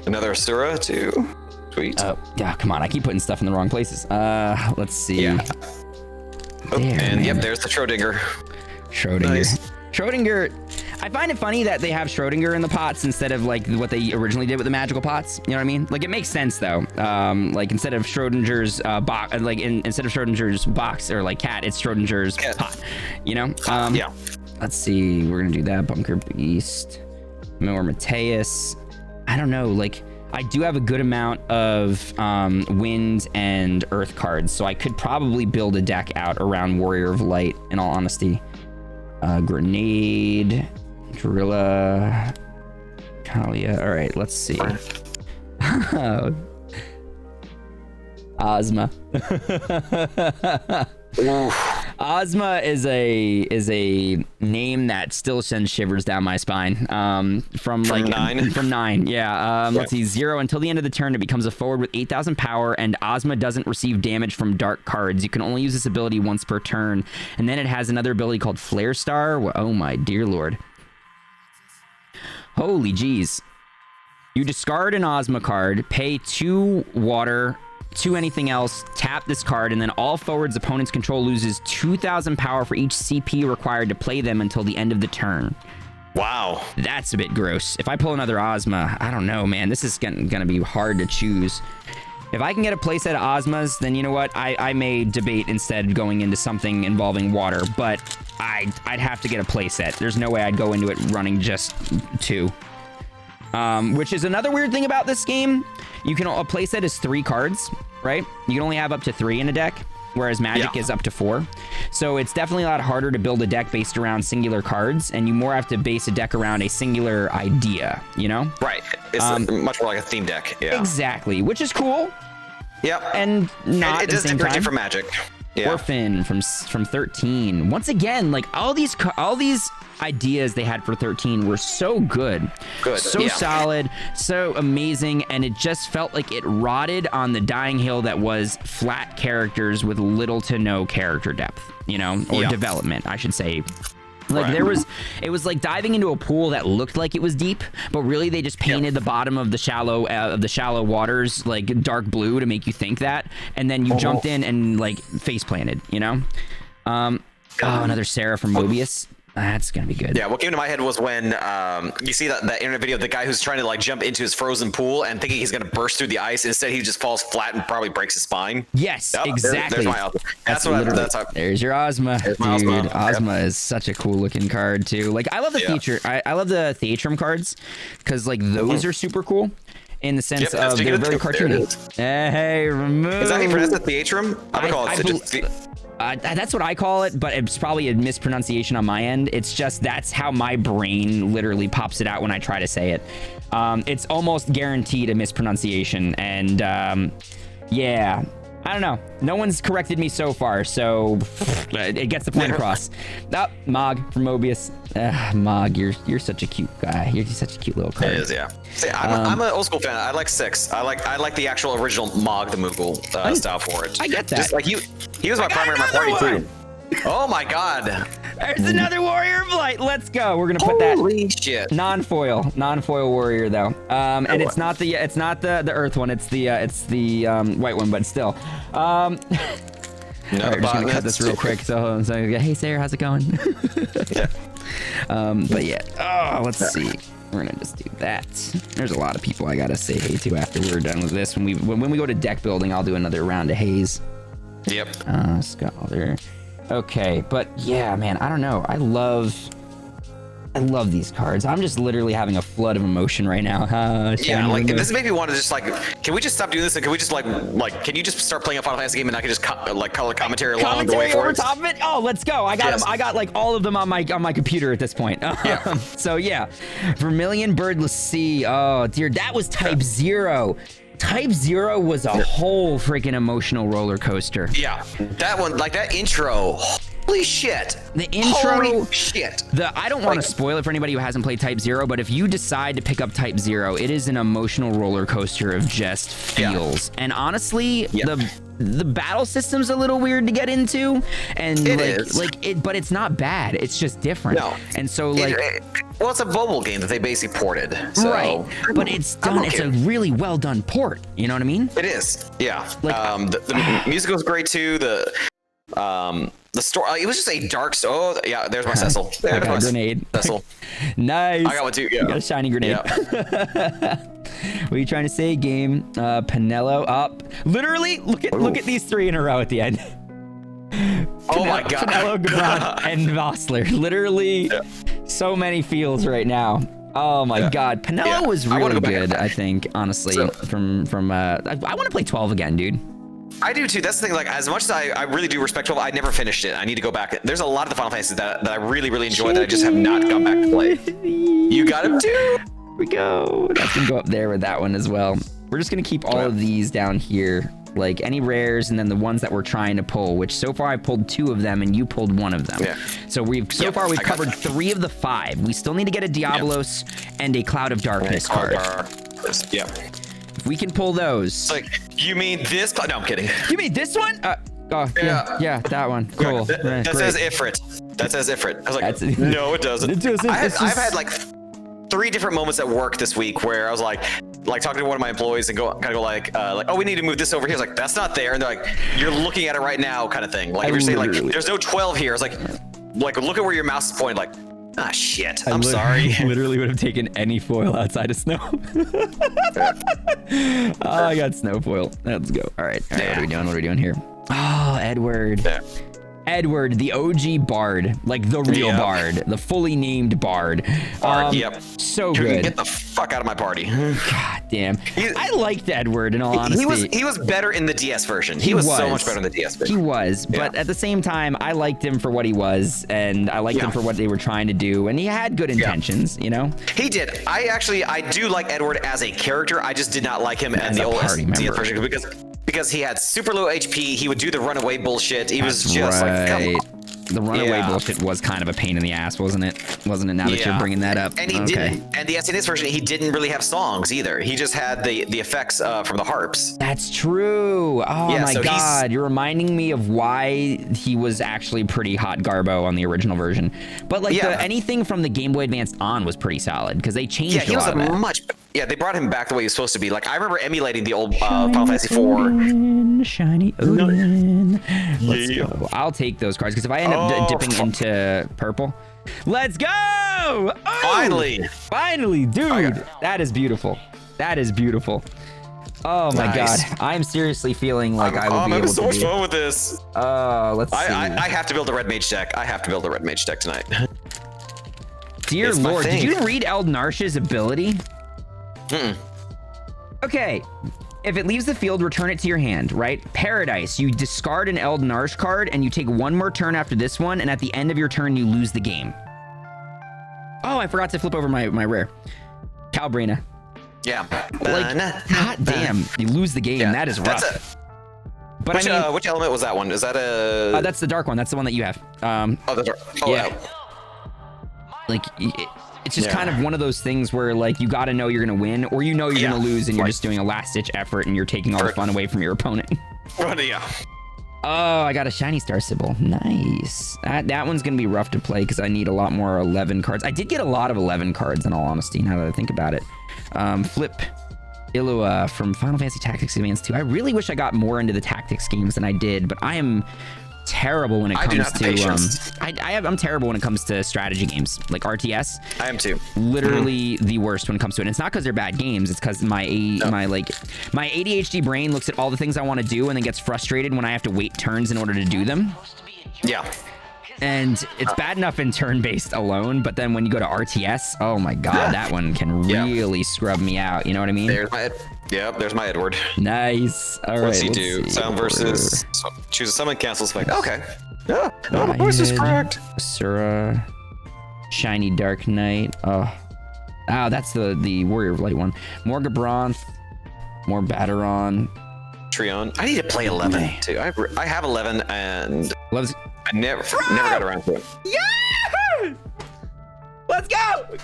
Another Asura too. Sweet. Yeah, come on. I keep putting stuff in the wrong places. Let's see. Yeah. There's the Schrodinger. Nice. Schrodinger. I find it funny that they have Schrodinger in the pots instead of like what they originally did with the magical pots. You know what I mean? Like, it makes sense though. Like instead of Schrodinger's box, instead of Schrodinger's box or like cat, it's Schrodinger's pot. You know? Let's see. We're gonna do that. Bunker Beast. More Mateus. I don't know. Like, I do have a good amount of wind and earth cards, so I could probably build a deck out around Warrior of Light, in all honesty. Grenade, Drilla, Kalia. All right, let's see. Ozma. Ozma is a name that still sends shivers down my spine. From 9. Yeah. Let's see. 0 until the end of the turn, it becomes a forward with 8,000 power, and Ozma doesn't receive damage from dark cards. You can only use this ability once per turn, and then it has another ability called Flare Star. Oh my dear lord! Holy jeez! You discard an Ozma card, pay 2 water. To anything else, tap this card, and then all forwards opponent's control loses 2,000 power for each CP required to play them until the end of the turn. Wow. That's a bit gross. If I pull another Ozma, I don't know, man. This is gonna be hard to choose. If I can get a playset of Ozmas, then you know what? I may debate instead going into something involving water, but I'd have to get a playset. There's no way I'd go into it running just 2. Which is another weird thing about this game. A playset is 3 cards, right? You can only have up to 3 in a deck, whereas Magic is up to 4. So it's definitely a lot harder to build a deck based around singular cards, and you more have to base a deck around a singular idea, you know? Right. It's much more like a theme deck. Yeah. Exactly, which is cool. Yep. And not it does differentiate from Magic. Yeah. Orphan from 13. Once again, like all these ideas they had for 13 were so good. So solid, so amazing, and it just felt like it rotted on the dying hill that was flat characters with little to no character depth, you know, or development, I should say. Like it was like diving into a pool that looked like it was deep, but really they just painted the bottom of the shallow waters like dark blue to make you think that, and then you jumped in and like face planted, you know. Another Sarah from Mobius. That's gonna be good. Yeah, what came to my head was when you see that internet video of the guy who's trying to like jump into his frozen pool and thinking he's gonna burst through the ice. Instead, he just falls flat and probably breaks his spine. Yes, exactly. There's my Ozma. There's your Ozma. There's my dude. Ozma. Ozma is such a cool looking card too. Like, I love the feature. I love the Theatrum cards because like those are super cool. in the sense Yep, of they're very cartoony. Hey, remove. Is that how you pronounce it? Theatrum? I would call it just that's what I call it, but it's probably a mispronunciation on my end. It's just that's how my brain literally pops it out when I try to say it. It's almost guaranteed a mispronunciation, and yeah, I don't know. No one's corrected me so far, so it gets the point across. Oh, Mog from Mobius. Mog, you're such a cute guy. You're such a cute little card. It is, yeah. See, I'm an old school fan. I like 6. I like the actual original Mog the Moogle style for it. I get that. Just like he was my primary in my party too. Oh my god. There's another Warrior of Light. Let's go. We're gonna put that. Holy shit. Non-foil warrior though. And it's not the Earth one. It's the white one, but still. All right, we're just gonna cut this real quick. So hey Sarah, how's it going? Yeah. But yeah. Oh, let's see. We're gonna just do that. There's a lot of people I gotta say hey to after we're done with this. When we go to deck building, I'll do another round of haze. Yep. Scholar. Okay, but yeah, man, I don't know. I love these cards. I'm just literally having a flood of emotion right now. Yeah, like this made me want to just like, can we just stop doing this and can we just like, can you just start playing a Final Fantasy game and I can just color commentary along the way for over it? top of it? Oh, let's go. I got them. I got like all of them on my computer at this point. Yeah. So yeah, Vermilion Birdless Sea. Oh dear, that was Type 0. Type 0 was a whole freaking emotional roller coaster. Yeah, that one, like that intro. Holy shit. The intro. Holy shit. I don't want to spoil it for anybody who hasn't played Type 0, but if you decide to pick up Type 0, it is an emotional roller coaster of just feels. Yeah. And honestly, the battle system's a little weird to get into, and but it's not bad. It's just different. No. And so well, it's a mobile game that they basically ported. So. Right. But it's done. Okay. It's a really well done port. You know what I mean? It is. Yeah. Like, the music was great too. The story. It was just a dark. Oh yeah. There's my Cecil. I got a grenade. Cecil. Nice. I got one too. Yeah. You got a shiny grenade. Yeah. What are you trying to say, game? Penelo up. Literally, look at these 3 in a row at the end. Oh my god. Penelo, Gabranth, and Vossler. Literally, so many feels right now. Oh my god. Penelo was really good, I think, honestly. I want to play 12 again, dude. I do too. That's the thing. Like, as much as I really do respect 12, I never finished it. I need to go back. There's a lot of the Final Fantasies that I really, really enjoy that I just have not gone back to play. You got him too. We go. That's gonna go up there with that one as well. We're just gonna keep all of these down here, like any rares, and then the ones that we're trying to pull. Which so far I pulled 2 of them, and you pulled 1 of them. Yeah. So we've covered 3 of the 5. We still need to get a Diablos and a Cloud of Darkness card. Yeah. If we can pull those. It's like, you mean this? No, I'm kidding. You mean this one? Yeah, that one. Cool. That says Ifrit. That says Ifrit. I was like, no, it doesn't. It doesn't. I've had like 3 different moments at work this week where I was like talking to one of my employees and go like, oh, we need to move this over here. It's like, that's not there. And they're like, you're looking at it right now, kind of thing. Like, if you're saying like, there's no 12 here. It's like, look at where your mouse is pointed. Like, ah, shit. I'm sorry. I literally would have taken any foil outside of snow. Oh, I got snow foil. Let's go. All right. What are we doing? What are we doing here? Oh, Edward. Yeah. Edward, the OG bard, like the real bard, the fully named bard. So good. Get the fuck out of my party. God damn. I liked Edward, in all honesty. He was better in the DS version. He was so much better in the DS version. He was, but at the same time, I liked him for what he was, and I liked him for what they were trying to do, and he had good intentions, you know? He did. I do like Edward as a character. I just did not like him in the old DS version because he had super low HP. He would do the runaway bullshit. He was just like, come on. The runaway bullshit was kind of a pain in the ass, wasn't it? Wasn't it? Now that you're bringing that up. And he didn't. And the SNES version, he didn't really have songs either. He just had the effects from the harps. That's true. Oh my god, you're reminding me of why he was actually pretty hot garbo on the original version. But like anything from the Game Boy Advance on was pretty solid because they changed a lot of it. Yeah, they brought him back the way he was supposed to be. Like, I remember emulating the old Final Fantasy IV. Shiny Odin. Let's go. I'll take those cards, because if I end up dipping into purple. Let's go! Oh! Finally, dude. That is beautiful. That is beautiful. Oh my god. I'm seriously feeling like I will be able to I'm having so much fun with this. Let's see. I have to build a red mage deck. I have to build a red mage deck tonight. Dear Lord, did you read Eldnarsh's ability? Okay. If it leaves the field, return it to your hand, right? Paradise, you discard an Eldnarsh card and you take one more turn after this one, and at the end of your turn, you lose the game. Oh, I forgot to flip over my rare. Calbrina. Yeah. Like, god damn, you lose the game. Yeah, that is rough. But which, I mean, which element was that one? Is that a... that's the dark one. That's the one that you have. oh, the dark. Oh, yeah. Like, it's just kind of one of those things where, like, you got to know you're going to win, or you know you're going to lose, and you're just doing a last-ditch effort, and you're taking all the fun away from your opponent. Yeah. Oh, I got a shiny Star Sybil. Nice. That one's going to be rough to play because I need a lot more 11 cards. I did get a lot of 11 cards, in all honesty, now that I think about it. Flip Illua from Final Fantasy Tactics Advance 2. I really wish I got more into the tactics games than I did, but I am terrible when it comes to I'm terrible when it comes to strategy games like RTS. I am too. Literally the worst when it comes to it. And it's not because they're bad games. It's because my ADHD brain looks at all the things I want to do and then gets frustrated when I have to wait turns in order to do them. Yeah. And it's bad enough in turn-based alone, but then when you go to RTS, oh my god, that one can really scrub me out. You know what I mean? There's my Edward. Nice. All right. What's he do? Sound versus choose a summon, cancel effect. Okay. Yeah. Oh, the voice is correct. Sura, Shiny Dark Knight. Oh, that's the Warrior of Light one. More Gabranth, more Battaron. Trion. I need to play 11 too. I have 11 and I never got around to it. Yeah! Let's go!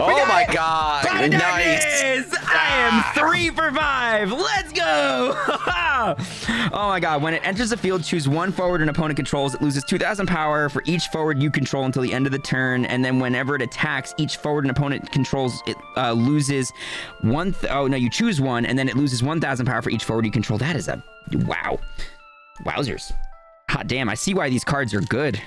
Oh my god! Nice! I am 3 for 5. Let's go! Oh my god! When it enters the field, choose one forward an opponent controls. It loses 2,000 power for each forward you control until the end of the turn, and then whenever it attacks each forward an opponent controls, it loses one. You choose one, and then it loses 1,000 power for each forward you control. That is a wowzers! Hot damn! I see why these cards are good.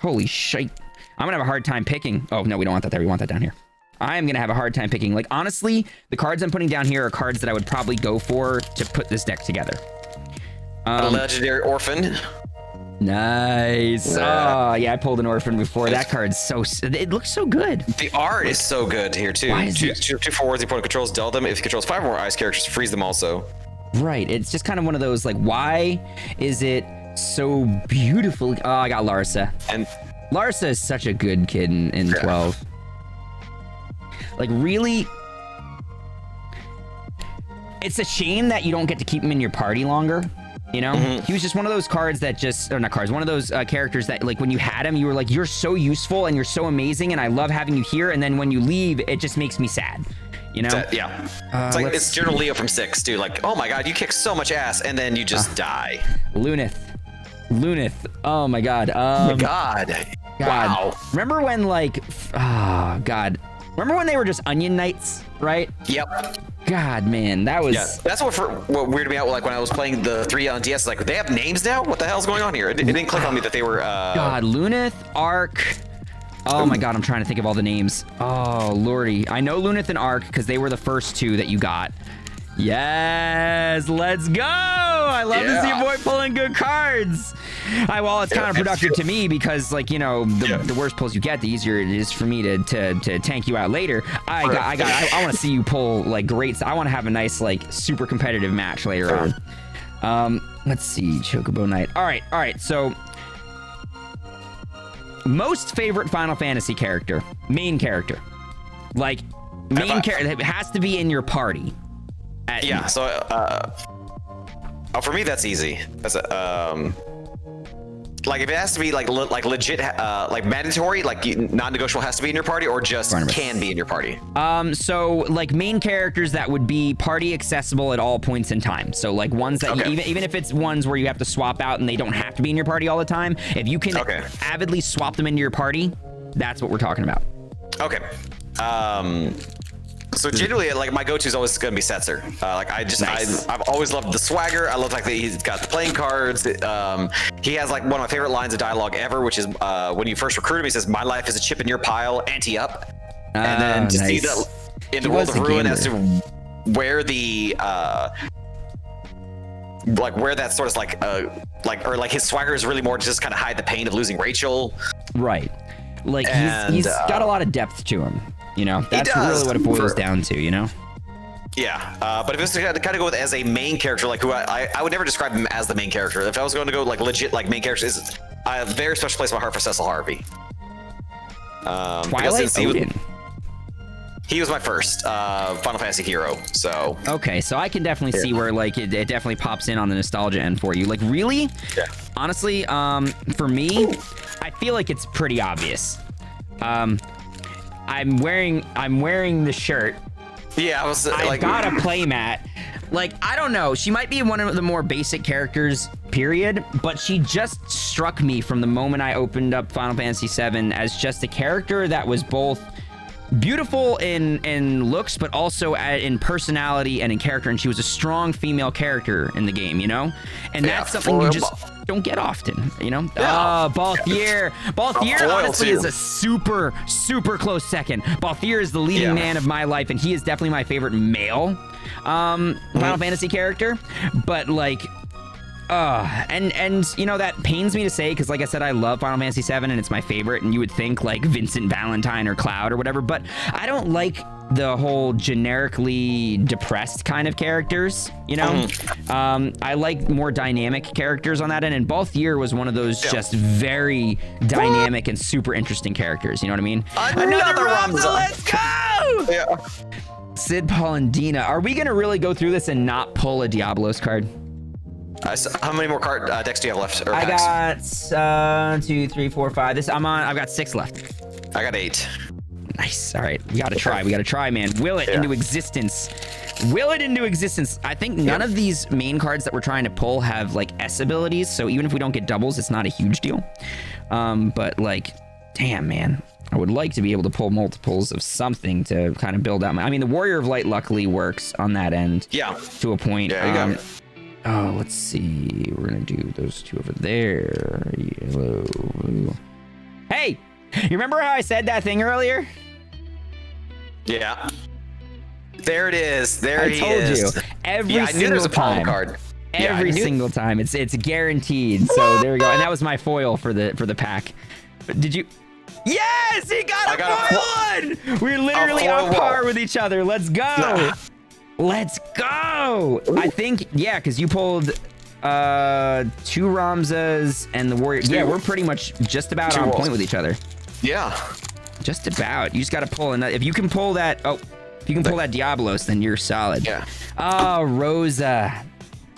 Holy shit! I'm gonna have a hard time picking. Oh no, we don't want that there. We want that down here. I'm gonna have a hard time picking. Like honestly, the cards I'm putting down here are cards that I would probably go for to put this deck together. A legendary orphan. Nice. Oh yeah, I pulled an orphan before. That card's it looks so good. The art is so good here too. Choose 2 forwards the opponent controls, deal them. If he controls 5 more ice characters, freeze them also. Right. It's just kind of one of those like, why is it so beautiful? Oh, I got Larsa. And Larsa is such a good kid in 12. Like, really, it's a shame that you don't get to keep him in your party longer, you know? He was just one of those cards that one of those characters that, like, when you had him, you were like, you're so useful and you're so amazing and I love having you here, and then when you leave, it just makes me sad, you know? It's like, it's General Leo from 6, dude. Like, oh my god, you kick so much ass, and then you just die. Lunith. Oh my god. God. Wow. Remember when, like, remember when they were just Onion Knights, right? Yep. God, man, that was... Yeah, that's what weirded me out, like, when I was playing the 3 on DS, like, they have names now? What the hell's going on here? It didn't click on me that they were, God, Lunith, Arc... Oh my god, I'm trying to think of all the names. Oh, lordy. I know Lunith and Arc, because they were the first 2 that you got. Yes, let's go! I love to see a boy pulling good cards. Well, it's counterproductive to me because, like, you know, the worse pulls you get, the easier it is for me to tank you out later. I want to see you pull like great. I want to have a nice like super competitive match later on. Let's see, Chocobo Knight. All right. So, most favorite Final Fantasy character, main character, like main character. It has to be in your party. For me that's easy. That's like if it has to be like legit like mandatory, like non-negotiable, has to be in your party, or just can be in your party. So like main characters that would be party accessible at all points in time. So like ones that even if it's ones where you have to swap out and they don't have to be in your party all the time, if you can avidly swap them into your party, that's what we're talking about. Okay. So generally, like my go-to is always going to be Setzer. I've always loved the swagger. I love like that he's got the playing cards. He has like one of my favorite lines of dialogue ever, which is when you first recruit him, he says, "My life is a chip in your pile, ante-up." And then to see that in the world of Ruin as to where the where that sort of like his swagger is really more to just kind of hide the pain of losing Rachel. Right. Like he's got a lot of depth to him. You know, that's really what it boils down to, you know? Yeah, but if it was to kind of go with as a main character, like who I would never describe him as the main character. If I was going to go like legit like main character, is I have a very special place in my heart for Cecil Harvey. Twilight Odin. He was my first Final Fantasy hero, so. Okay, so I can definitely see where like it definitely pops in on the nostalgia end for you. Like really? Yeah. Honestly, for me, I feel like it's pretty obvious. I'm wearing the shirt. Yeah, I got a playmat. Like, I don't know. She might be one of the more basic characters, period, but she just struck me from the moment I opened up Final Fantasy VII as just a character that was both beautiful in looks, but also in personality and in character. And she was a strong female character in the game, you know? And that's something you just don't get often, you know? Yeah. Oh, Balthier. Balthier honestly is a super, super close second. Balthier is the leading man of my life, and he is definitely my favorite male Final Fantasy character. But like, and you know, that pains me to say, because like I said, I love Final Fantasy VII and it's my favorite, and you would think like Vincent Valentine or Cloud or whatever, but I don't like the whole generically depressed kind of characters, you know? I like more dynamic characters on that end, and Balthier was one of those just very dynamic and super interesting characters, you know what I mean? Another Ramza, let's go! Yeah. Sid, Paul, and Dina. Are we gonna really go through this and not pull a Diablos card? How many more decks do you have left? Or I got 2, 3, 4, 5. I've got 6 left. I got 8. Nice. All right, we gotta try. We gotta try, man. Will it into existence. Will it into existence. I think none of these main cards that we're trying to pull have like S abilities, so even if we don't get doubles, it's not a huge deal. But like, damn, man. I would like to be able to pull multiples of something to kind of build out my. I mean, the Warrior of Light luckily works on that end. Yeah. To a point. Yeah, you got it. Oh, let's see. We're gonna do those two over there. Yellow. Hey, you remember how I said that thing earlier? Yeah. There it is. There he is. I told you. Every single time. Card. Every single time. It's guaranteed. So there we go. And that was my foil for the pack. Did you? Yes, he got a foil one. We're literally on par with each other. Let's go. Let's go! I think, yeah, because you pulled 2 Ramzas and the Warrior. Yeah, we're pretty much just about on point with each other. Yeah. Just about. You just got to pull. And if you can pull that, if you can pull that Diablos, then you're solid. Yeah. Oh, Rosa.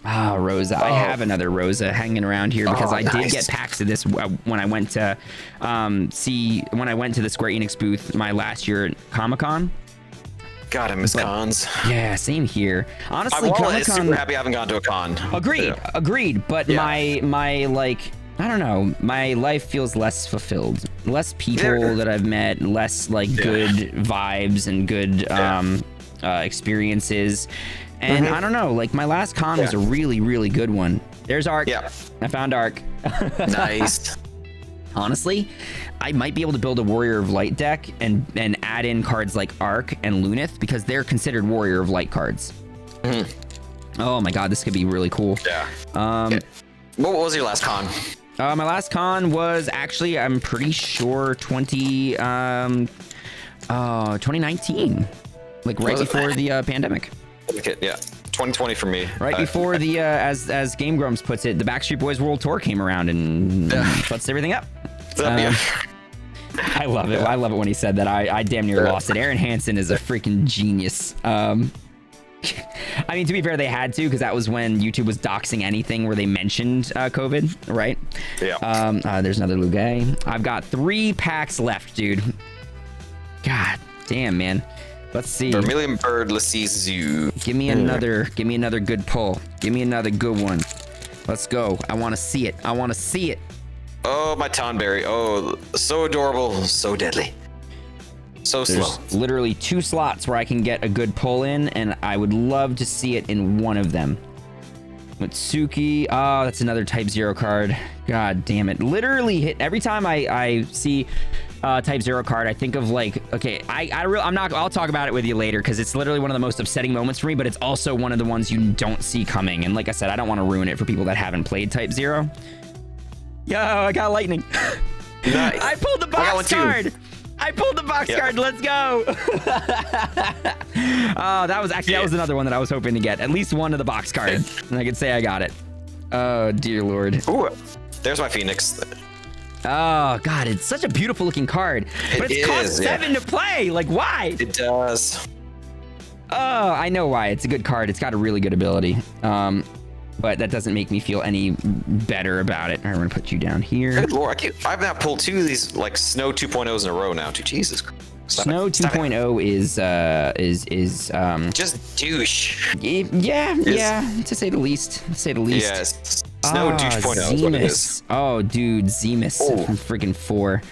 Oh, Rosa. I have another Rosa hanging around here because I did get packs of this when I went to the Square Enix booth my last year at Comic-Con. God, I miss cons. Yeah, same here. Honestly, I'm super happy I haven't gone to a con. Agreed. But my like, I don't know, my life feels less fulfilled. Less people that I've met, less like good vibes and good experiences. And I don't know, like my last con was a really, really good one. There's Arc. Yeah. I found Arc. Nice. Honestly, I might be able to build a Warrior of Light deck and add in cards like Arc and Lunith because they're considered Warrior of Light cards. Oh my god, this could be really cool. Yeah. What was your last con? My last con was actually, I'm pretty sure 2019. Like right before the pandemic. Yeah. 2020 for me. Right before the, as Game Grumps puts it, the Backstreet Boys World Tour came around and puts everything up. I love it. I love it when he said that. I damn near lost it. Aaron Hansen is a freaking genius. I mean, to be fair, they had to because that was when YouTube was doxing anything where they mentioned COVID, right? Yeah. There's another Lugay. I've got 3 packs left, dude. God damn, man. Let's see. Vermilion Bird, Zoo. Give me another good pull. Give me another good one. Let's go. I want to see it. Oh, my Tonberry. Oh, so adorable, so deadly. So slow. There's literally 2 slots where I can get a good pull in, and I would love to see it in one of them. Mitsuki. Oh, that's another Type 0 card. God damn it. Literally hit every time I see Type 0 card, I think of like, okay, I'll talk about it with you later because it's literally one of the most upsetting moments for me, but it's also one of the ones you don't see coming. And like I said, I don't want to ruin it for people that haven't played Type 0. Yo, I got lightning. Nice. I pulled the box card. I pulled the box card. Let's go. Oh, that was another one that I was hoping to get. At least one of the box cards. And I could say I got it. Oh, dear Lord. Ooh, there's my Phoenix. Oh, God, it's such a beautiful looking card. But it's cost 7 to play. Like, why? It does. Oh, I know why. It's a good card. It's got a really good ability. But that doesn't make me feel any better about it. All right, we're gonna put you down here. Good Lord, I've now pulled 2 of these like Snow 2.0s in a row now. Too. Jesus. Snow 2.0 is just douche. Yeah, to say the least. Yes. Snow 2.0 is what it is. Oh, dude, Zemus from freaking 4.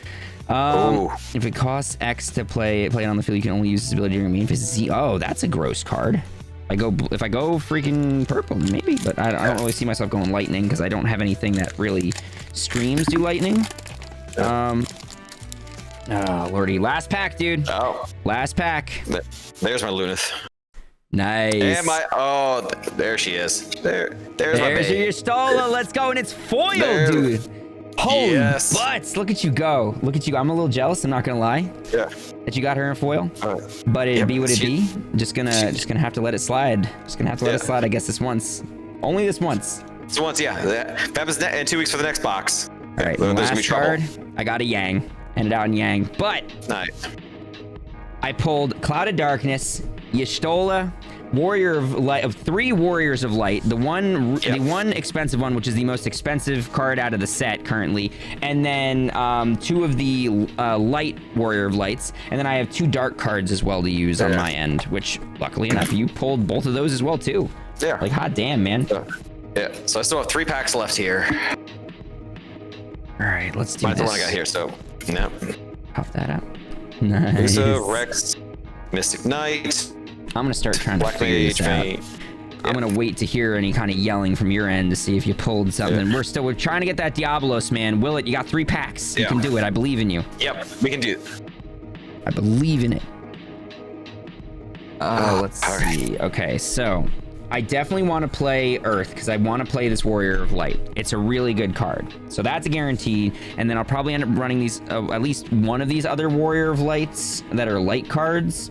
If it costs X to play it on the field, you can only use this ability during main phase. Z. Oh, that's a gross card. If I go freaking purple, maybe, but I don't really see myself going lightning because I don't have anything that really screams do lightning. Oh, lordy. Last pack, dude. Oh. Last pack. There's my Lunith. Nice. And there she is. There's my babe. Your Stola. Let's go. And it's foil, dude. Holy butts. Look at you go. Look at you. I'm a little jealous. I'm not going to lie. Yeah. That you got her in foil. But it'd be what it be. Just gonna have to let it slide. Just gonna have to let it slide, I guess, this once. Only this once. This once, yeah. That happens in 2 weeks for the next box. All right, last card. I got a Yang. Ended out in Yang. But I pulled Clouded Darkness, Y'shtola, Warrior of Light, of 3 Warriors of Light, the one expensive one, which is the most expensive card out of the set currently, and then 2 of the Light Warrior of Lights, and then I have 2 dark cards as well to use on my end, which luckily enough you pulled both of those as well too. Yeah. Like, hot damn, man. Yeah. So I still have 3 packs left here. All right, let's do Mine's this. the one I got here, so no. Pop that up. Nice. Rex, Mystic Knight. I'm gonna start trying to figure this out. I'm gonna wait to hear any kind of yelling from your end to see if you pulled something. We're trying to get that Diablos, man. Will it? You got 3 packs. You can do it. I believe in you. Yep, we can do it. I believe in it. Let's see. Okay, so I definitely want to play Earth because I want to play this Warrior of Light. It's a really good card. So that's a guarantee. And then I'll probably end up running these, at least one of these other Warrior of Lights that are light cards.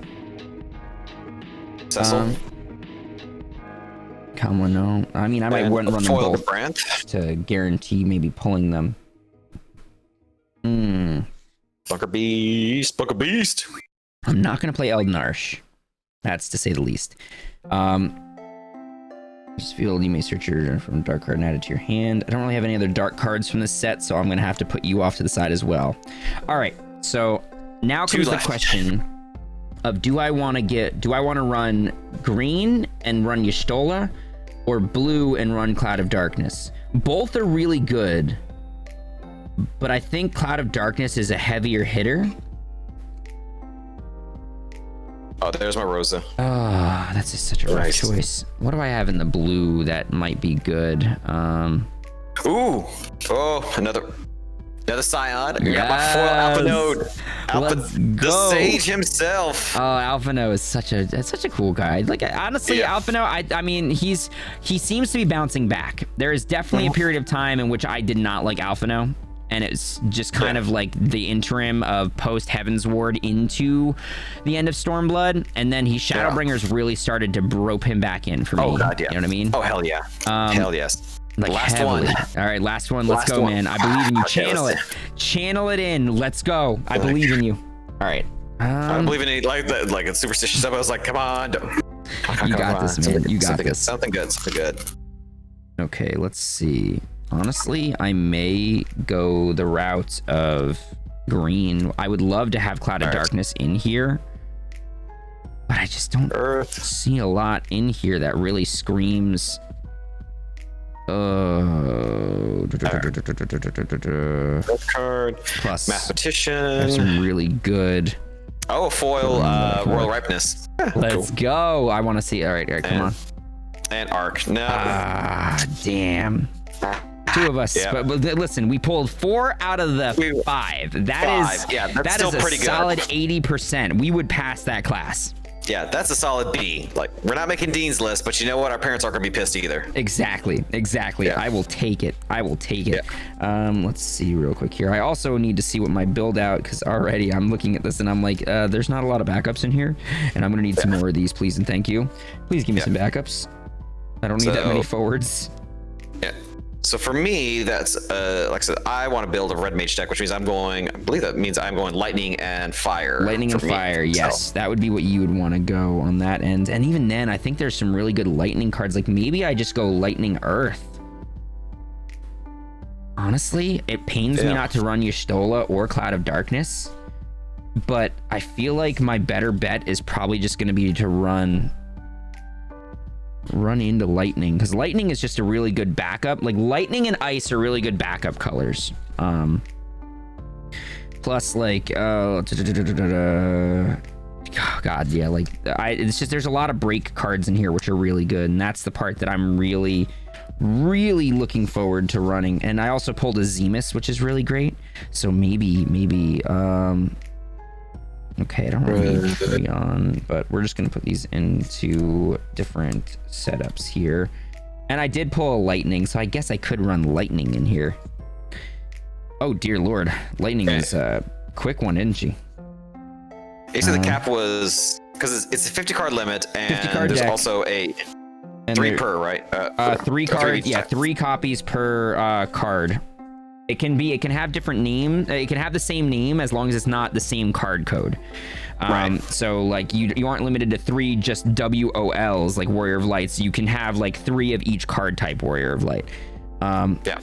Cecil. No. I mean, I might run them both to guarantee maybe pulling them. Bunker Beast. I'm not going to play Eldenarsh. That's to say the least. Just feel you may search your from dark card and add it to your hand. I don't really have any other dark cards from this set, so I'm going to have to put you off to the side as well. All right. So now comes the question of do I want to run green and run Y'shtola or blue and run Cloud of Darkness? Both are really good, but I think Cloud of Darkness is a heavier hitter. Oh, there's my Rosa. Oh, that's just such a rough choice. What do I have in the blue that might be good? Ooh. Oh, another Scion. I got my foil Alpha Node. Let's go. The Sage himself. Oh, Alphino is such a cool guy. Like, honestly, Alphino, I mean, he seems to be bouncing back. There is definitely a period of time in which I did not like Alphino. And it's just kind of like the interim of post Heaven's Ward into the end of Stormblood, and then Shadowbringers really started to rope him back in for me. Oh god, yeah. You know what I mean? Oh hell yeah. Hell yes. Like last one. All right, last one. Let's go, man. I believe in you. Channel it in. Let's go. I believe in you. All right. I believe in it like it's superstitious stuff. I was like, come on. You got this, man. You got this. Something good. Okay, let's see. Honestly, I may go the route of green. I would love to have Cloud of Darkness in here, but I just don't see a lot in here that really screams. Card. Plus, Mathematician. There's some really good. Oh, foil Royal Ripeness. Let's go. I want to see. All right, come on. And Arc. No. Damn. 2 of us, but listen, we pulled 4 out of the 5. That is that's a pretty solid good. 80%. We would pass that class. Yeah, that's a solid B. Like, we're not making Dean's list, but you know what? Our parents aren't gonna be pissed either. Exactly. Yeah. I will take it. Yeah. Let's see real quick here. I also need to see what my build out, because already I'm looking at this and I'm like, there's not a lot of backups in here, and I'm gonna need some more of these, please and thank you. Please give me some backups. I don't need that many forwards. Yeah. So for me, that's like I said, I want to build a red mage deck, which means I believe that means I'm going lightning and fire. Lightning and fire, yes. That would be what you would want to go on that end. And even then, I think there's some really good lightning cards. Like maybe I just go lightning earth. Honestly, it pains me not to run Y'shtola or Cloud of Darkness, but I feel like my better bet is probably just going to be to run into lightning, because lightning is just a really good backup. Like lightning and ice are really good backup colors. Plus like oh god, yeah, like it's just there's a lot of break cards in here which are really good, and that's the part that I'm really looking forward to running. And I also pulled a Zemus, which is really great, so maybe okay, I don't really need Freon, but we're just gonna put these into different setups here. And I did pull a lightning, so I guess I could run lightning in here. Oh dear lord, lightning is a quick one, isn't she? You said the cap was, because it's a 50 card limit, and 50 card there's deck. Also a three per, right? 3 cards, yeah, 3 copies per card. It can have different names. It can have the same name as long as it's not the same card code. Right. So like you aren't limited to 3 just WOLs like Warrior of Lights. You can have like 3 of each card type Warrior of Light. Yeah.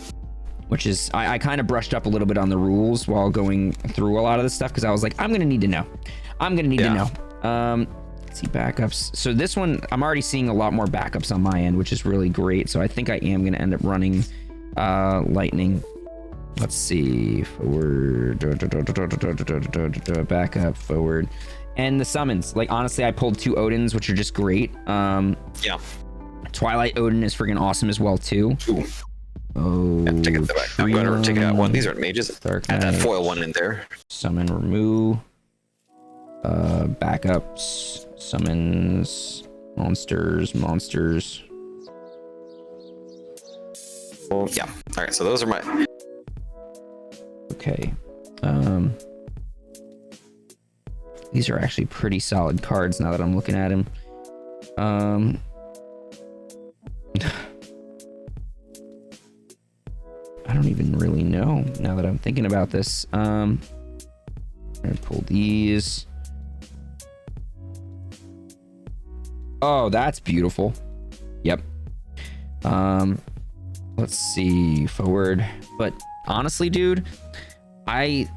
Which is I kind of brushed up a little bit on the rules while going through a lot of this stuff, because I was like, I'm gonna need to know. Let's see backups. So this one I'm already seeing a lot more backups on my end, which is really great. So I think I am gonna end up running lightning. Let's see, forward, backup, forward, and the summons. Like honestly, I pulled 2 Odins, which are just great. Yeah. Twilight Odin is freaking awesome as well too. Ooh. Oh, yeah, take it back. I'm going to take out one. These aren't mages. Dark Add that Knight. foil one in there. Summon, remove, backups, summons, monsters. Well, yeah. All right. So those are my. Okay. These are actually pretty solid cards now that I'm looking at them. I don't even really know now that I'm thinking about this. I'm gonna pull these. Oh, that's beautiful. Yep. Let's see, forward. But honestly, dude, I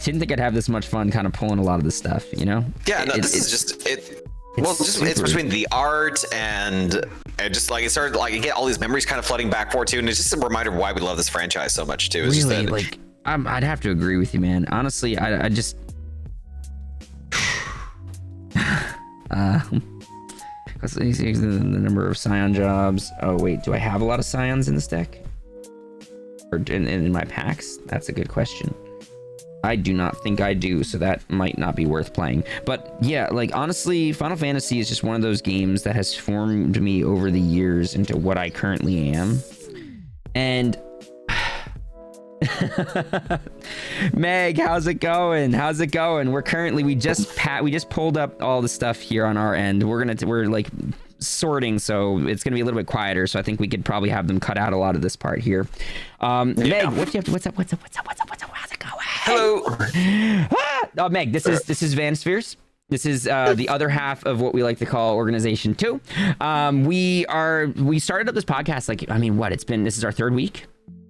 didn't think I'd have this much fun kind of pulling a lot of this stuff, you know? Yeah, no, this is just it. Well, it's between the art and just like it started, like you get all these memories kind of flooding back for it too, and it's just a reminder of why we love this franchise so much too. It's really, just that, like I'd have to agree with you, man. Honestly, I just because the number of Scion jobs. Oh wait, do I have a lot of Scions in this deck? Or in my packs? That's a good question. I do not think I do, so that might not be worth playing. But yeah, like honestly, Final Fantasy is just one of those games that has formed me over the years into what I currently am. And Meg, how's it going? We just pulled up all the stuff here on our end. We're like sorting, so it's gonna be a little bit quieter, so I think we could probably have them cut out a lot of this part here. Meg, what's up? How's it going? hello. Oh, Meg, this is Van Spheres. This is the other half of what we like to call Organization 2. We started up this podcast, like, I mean, this is our 3rd week.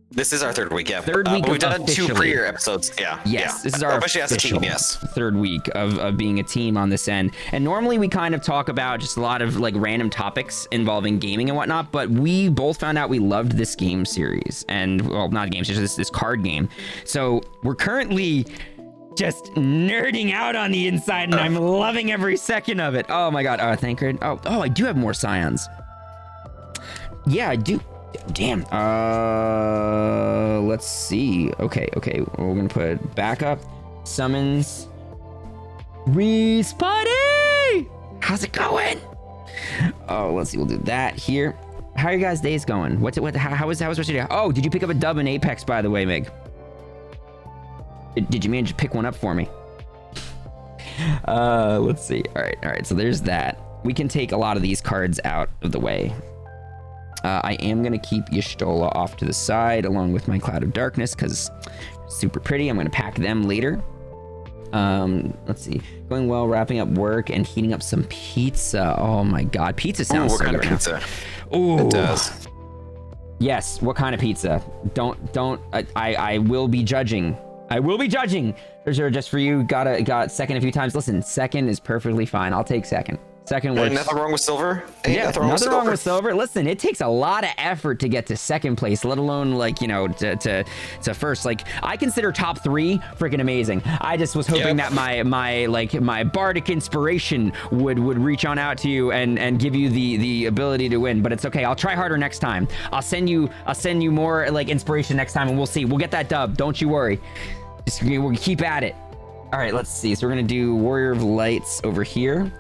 This is our 3rd week, yeah. Third week we've done officially. 2 pre-year episodes, yeah. Yes, yeah. This is our officially as a team, yes. 3rd week of being a team on this end. And normally we kind of talk about just a lot of like random topics involving gaming and whatnot, but we both found out we loved this game series, and well, not a game series, this card game. So we're currently just nerding out on the inside, and I'm loving every second of it. Oh my god. Thancred. Oh, I do have more Scions. Yeah, I do. Damn. Let's see. Okay. We're gonna put backup, summons, respawning. How's it going? Oh, let's see. We'll do that here. How are your guys' days going? How was the rest of your day? Oh, did you pick up a dub in Apex, by the way, Meg? Did you manage to pick one up for me? Let's see. All right. So there's that. We can take a lot of these cards out of the way. I am going to keep Y'shtola off to the side along with my Cloud of Darkness because super pretty. I'm going to pack them later. Let's see. Going well, wrapping up work and heating up some pizza. Oh my God. Pizza sounds so good. What kind of pizza? Ooh. It does. Yes. What kind of pizza? I will be judging. I will be judging. Sure, just for you. Got second a few times. Listen, second is perfectly fine. I'll take second. Second works. Ain't nothing wrong with silver. Nothing wrong with silver. Listen, it takes a lot of effort to get to second place, let alone like, you know, to first. Like, I consider top 3 freaking amazing. I just was hoping that my bardic inspiration would reach on out to you and give you the ability to win. But it's okay. I'll try harder next time. I'll send you more like inspiration next time, and we'll see. We'll get that dub. Don't you worry. We'll keep at it. All right, let's see. So we're gonna do Warrior of Lights over here.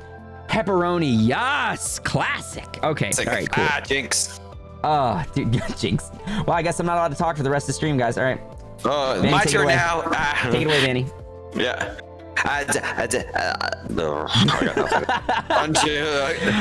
Pepperoni, yes, classic. Okay, all right, cool. Jinx. Oh, dude, Jinx. Well, I guess I'm not allowed to talk for the rest of the stream, guys. All right. Vanny, my turn now. Take it away, Vanny. Yeah. No, I got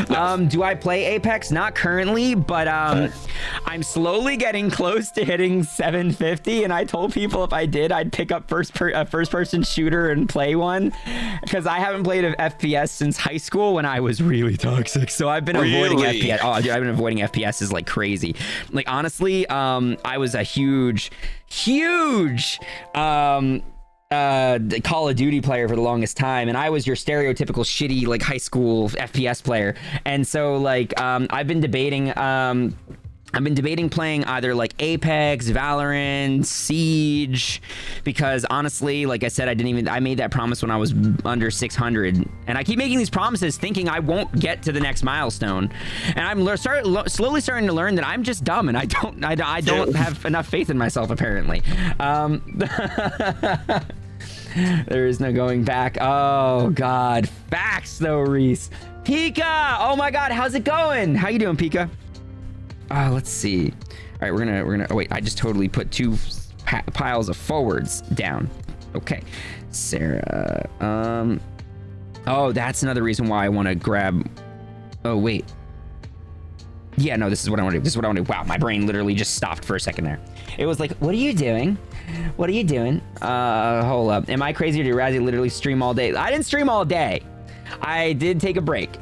nothing. Do I play Apex? Not currently, but I'm slowly getting close to hitting 750, and I told people if I did, I'd pick up first person shooter and play one, because I haven't played an FPS since high school when I was really toxic. So I've been avoiding FPS. Oh, dude, I've been avoiding FPSs like crazy. Like, honestly, I was a huge Call of Duty player for the longest time, and I was your stereotypical shitty like high school FPS player. And so like I've been debating playing either like Apex, Valorant, Siege, because honestly, like I said, I made that promise when I was under 600, and I keep making these promises thinking I won't get to the next milestone, and I'm slowly starting to learn that I'm just dumb and I don't have enough faith in myself apparently. There is no going back. Oh God, facts though, Reese. Pika, oh my God, how's it going? How you doing, Pika? Let's see. All right, we're gonna. Oh wait, I just totally put 2 piles of forwards down. Okay, Sarah. Oh, that's another reason why I want to grab. Oh wait. Yeah, no, this is what I want to do. Wow, my brain literally just stopped for a second there. It was like, what are you doing? What are you doing? Hold up. Am I crazy or did Razzie literally stream all day? I didn't stream all day. I did take a break.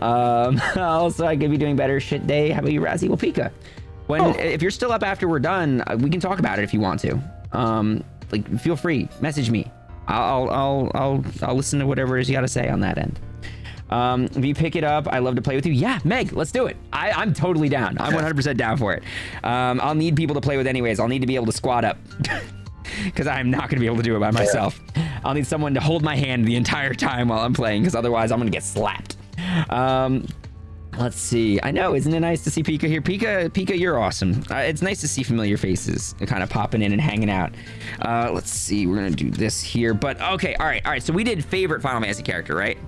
Also, I could be doing better shit day. How about you, Razzie? Well, Pika, if you're still up after we're done, we can talk about it if you want to. Like, feel free, message me. I'll listen to whatever it is you got to say on that end. If you pick it up, I love to play with you. Yeah, Meg, let's do it. I'm totally down. I'm 100% down for it. I'll need people to play with anyways. I'll need to be able to squat up because I'm not going to be able to do it by myself. I'll need someone to hold my hand the entire time while I'm playing, because otherwise I'm going to get slapped. Let's see. I know, isn't it nice to see Pika here? Pika, you're awesome. It's nice to see familiar faces kind of popping in and hanging out. Let's see. We're going to do this here. But okay, all right. So we did favorite Final Fantasy character, right?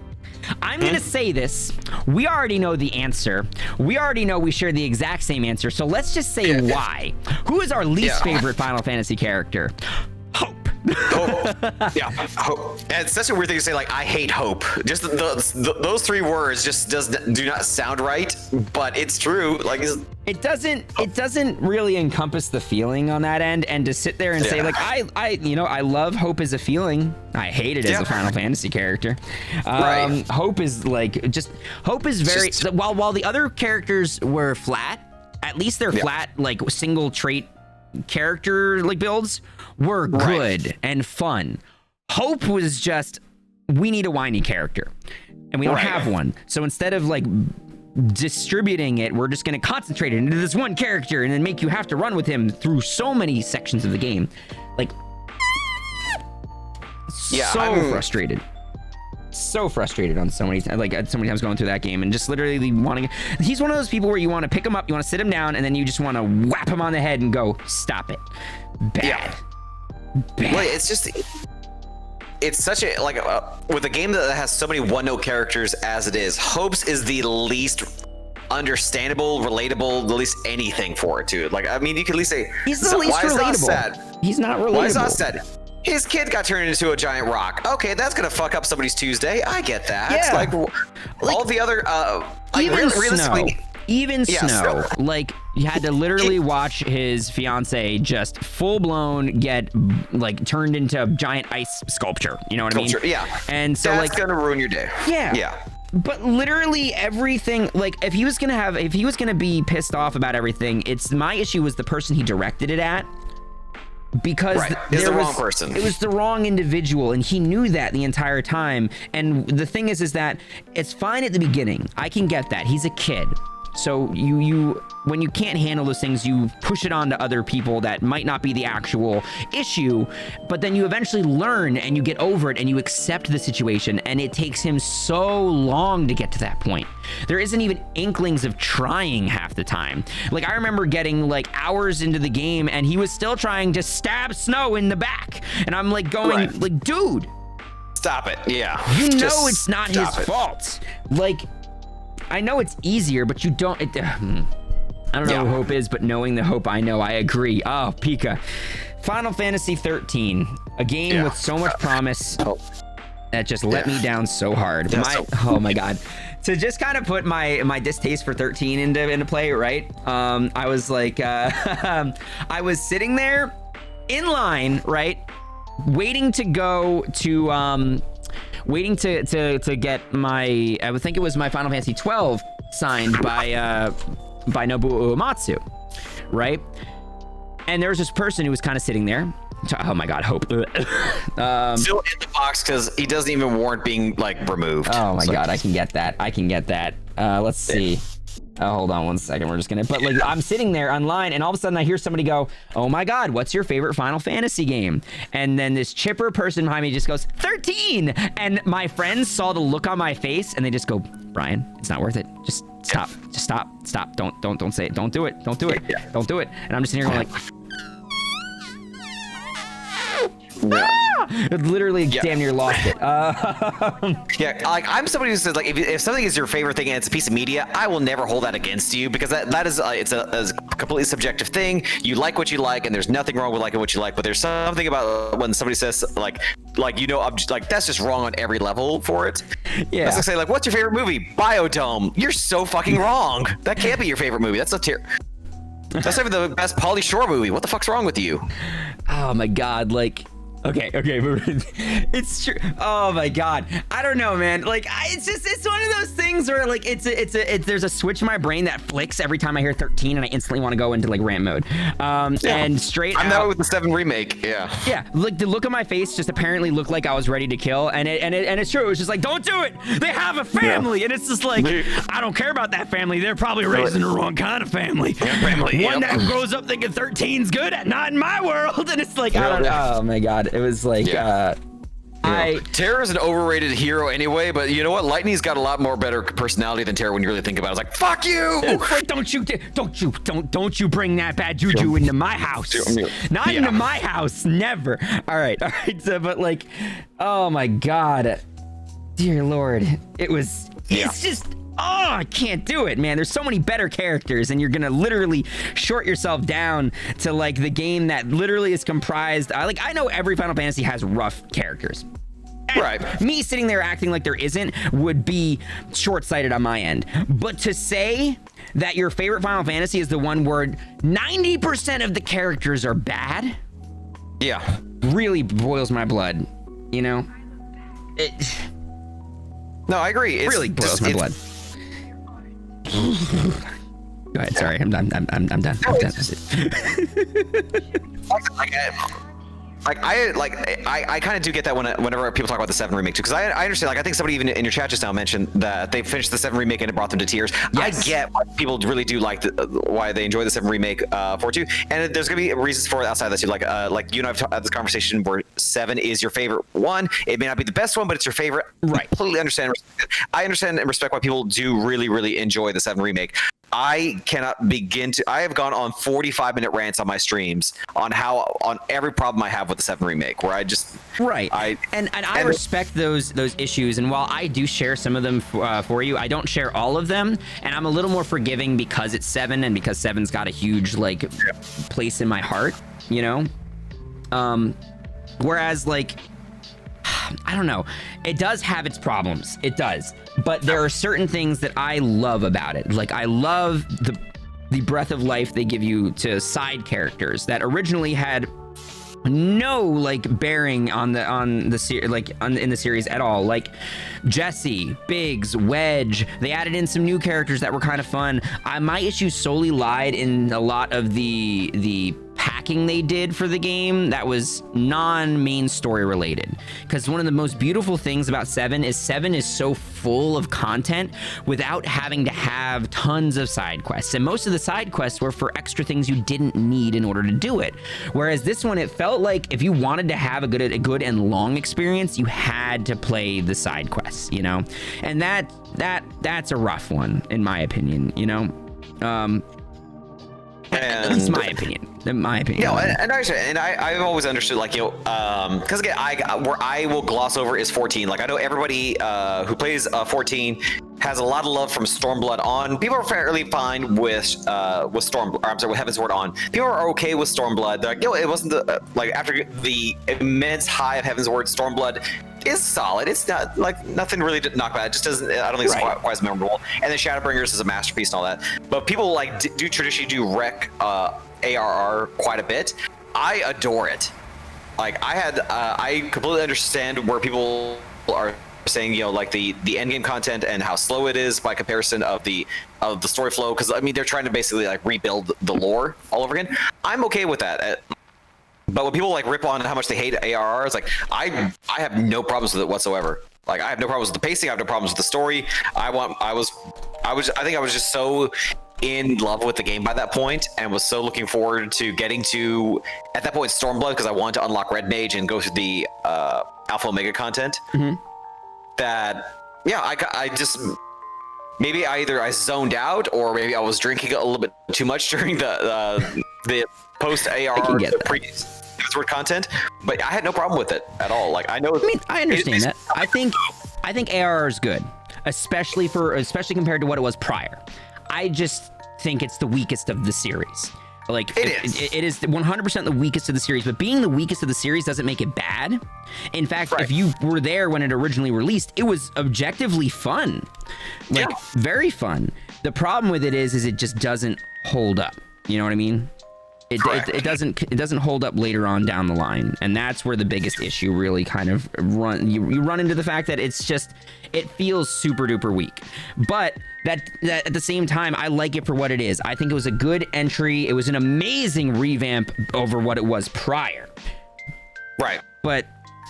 I'm going to say this. We already know the answer. We already know we share the exact same answer. So let's just say why. Who is our least favorite Final Fantasy character? Hope. Hope. Yeah, hope. And it's such a weird thing to say, like, I hate hope. Just those 3 words just do not sound right, but it's true. Like, it doesn't really encompass the feeling on that end, and to sit there and say like I love hope as a feeling. I hate it as a Final Fantasy character. Right. Hope is like hope is very while the other characters were flat, at least they're flat like single trait character like builds were good and fun. Hope was just, we need a whiny character and we don't have one. So instead of like distributing it, we're just going to concentrate it into this one character and then make you have to run with him through so many sections of the game. Like, frustrated. So frustrated on so many times going through that game and just literally wanting. He's one of those people where you want to pick him up, you want to sit him down, and then you just want to whap him on the head and go, stop it. Bad. Well, it's just, it's such a like with a game that has so many one-note characters as it is, Hopes is the least understandable, relatable, the least anything for it too. Like, I mean, you could at least say He's the least why is relatable. Oz sad? He's not relatable. Why is Oz sad? His kid got turned into a giant rock. Okay, that's gonna fuck up somebody's Tuesday. I get that. Yeah. Like all the other like even realistically. Snow. Even Yeah, Snow, like, you had to literally watch his fiance just full blown get like turned into a giant ice sculpture. You know what I mean? Yeah. And so that's like gonna ruin your day. Yeah. Yeah. But literally everything, like if he was gonna be pissed off about everything, it's my issue was the person he directed it at. Because the wrong person. It was the wrong individual, and he knew that the entire time. And the thing is that it's fine at the beginning. I can get that. He's a kid. So you when you can't handle those things, you push it on to other people that might not be the actual issue, but then you eventually learn and you get over it and you accept the situation, and it takes him so long to get to that point. There isn't even inklings of trying half the time. Like, I remember getting like hours into the game and he was still trying to stab Snow in the back. And I'm like going like, dude, stop it. Yeah. You know it's not his fault. Like, I know it's easier, but you don't. I don't know who Hope is, but knowing the Hope I know, I agree. Oh, Pika. Final Fantasy 13, a game with so much promise that just let me down so hard. Oh my God. To just kind of put my distaste for 13 into play, right? I was like, I was sitting there in line, right? Waiting to go to, waiting to get my, I would think it was my Final Fantasy 12 signed by Nobuo Uematsu, right? And there was this person who was kind of sitting there. Oh my God, Hope. Still in the box because he doesn't even warrant being like removed. Oh my God, I can get that. Let's see. Hold on one second. We're just gonna, but like, I'm sitting there online and all of a sudden I hear somebody go, oh my God, what's your favorite Final Fantasy game? And then this chipper person behind me just goes, 13. And my friends saw the look on my face and they just go, Brian, it's not worth it. Just stop. Just stop. Don't say it. Don't do it. Don't do it. Don't do it. And I'm just sitting here going like, it literally damn near lost it. Like, I'm somebody who says, like, if something is your favorite thing and it's a piece of media, I will never hold that against you, because that is it's a completely subjective thing. You like what you like, and there's nothing wrong with liking what you like, but there's something about when somebody says like you know, I'm just, like, that's just wrong on every level for it. Yeah. That's like say, like, what's your favorite movie? Biodome. You're so fucking wrong. That can't be your favorite movie. That's not that's not even the best Pauly Shore movie. What the fuck's wrong with you? Oh my God, like. Okay, it's true. Oh my God, I don't know, man. Like, it's one of those things where like there's a switch in my brain that flicks every time I hear 13, and I instantly want to go into like rant mode. And straight I'm now with the 7 remake. Yeah. Like, the look on my face just apparently looked like I was ready to kill, and it's true. It was just like, don't do it. They have a family, and it's just like, I don't care about that family. They're probably raising the wrong kind of family. One that grows up thinking 13's good, not in my world. And it's like, I don't know. Oh my God. It was like, Terra is an overrated hero anyway, but you know what? Lightning's got a lot more better personality than Terra when you really think about it. It's like, fuck you! It's like, don't you bring that bad juju into my house. Not into my house, never. All right. So, but like, oh my God, dear Lord, it's just, I can't do it, man. There's so many better characters, and you're gonna literally short yourself down to like the game that literally is comprised. I know every Final Fantasy has rough characters. Right. Me sitting there acting like there isn't would be short-sighted on my end. But to say that your favorite Final Fantasy is the one where 90% of the characters are bad, really boils my blood. You know, No, I agree. It really boils my blood. Go ahead. Sorry, I'm done. I'm done. That's it. I kind of do get that whenever people talk about the 7 remake too, because I understand. Like, I think somebody even in your chat just now mentioned that they finished the 7 remake and it brought them to tears. Yes. I get why people really do like why they enjoy the 7 remake for too, and there's gonna be reasons for it outside of this too. Like you and I've had this conversation where 7 is your favorite one. It may not be the best one, but it's your favorite. Right. I completely understand. I understand and respect why people do really enjoy the 7 remake. I cannot begin to. I have gone on 45-minute rants on my streams on every problem I have with the 7 remake, where I just and I respect those issues. And while I do share some of them for you, I don't share all of them. And I'm a little more forgiving because it's 7 and because 7's got a huge like place in my heart, you know. Whereas like, I don't know, it does have its problems. It does. But there are certain things that I love about it. Like I love the breath of life they give you to side characters that originally had no like bearing in the series at all. Like Jesse, Biggs, Wedge. They added in some new characters that were kind of fun. My issue solely lied in a lot of the packing they did for the game that was non-main story related, because one of the most beautiful things about 7 is so full of content without having to have tons of side quests, and most of the side quests were for extra things you didn't need in order to do it, whereas this one, it felt like if you wanted to have a good and long experience, you had to play the side quests, you know. And that's a rough one in my opinion, you know. At least my opinion. In my opinion. No, I've always understood, like, you know, because again, where I will gloss over is 14. Like, I know everybody who plays 14 has a lot of love from Stormblood on. People are fairly fine with with Heaven's Ward on. People are okay with Stormblood. They're like, you know, it wasn't like after the immense high of Heaven's Ward, Stormblood is solid. It's not like nothing really to knock about. It just doesn't. I don't think it's quite as memorable. And then Shadowbringers is a masterpiece and all that. But people like do traditionally do wreck ARR quite a bit. I adore it. Like I completely understand where people are saying, you know, like the end game content and how slow it is by comparison of the story flow. Because I mean, they're trying to basically like rebuild the lore all over again. I'm okay with that. But when people like rip on how much they hate ARR, it's like I have no problems with it whatsoever. Like I have no problems with the pacing. I have no problems with the story. I think I was just so in love with the game by that point, and was so looking forward to getting to at that point Stormblood, because I wanted to unlock Red Mage and go through the Alpha Omega content. Mm-hmm. That yeah, I just maybe I zoned out, or maybe I was drinking a little bit too much during the post AR pre-word content, but I had no problem with it at all. Like I mean, I understand that. I think ARR is good, especially compared to what it was prior. I just think it's the weakest of the series. Like it is 100% the weakest of the series, but being the weakest of the series doesn't make it bad. In fact, if you were there when it originally released, it was objectively fun, like very fun. The problem with it is it just doesn't hold up. You know what I mean? It doesn't hold up later on down the line, and that's where the biggest issue really kind of you run into the fact that it feels super duper weak. But that at the same time, I like it for what it is. I think it was a good entry. It was an amazing revamp over what it was prior. Right. But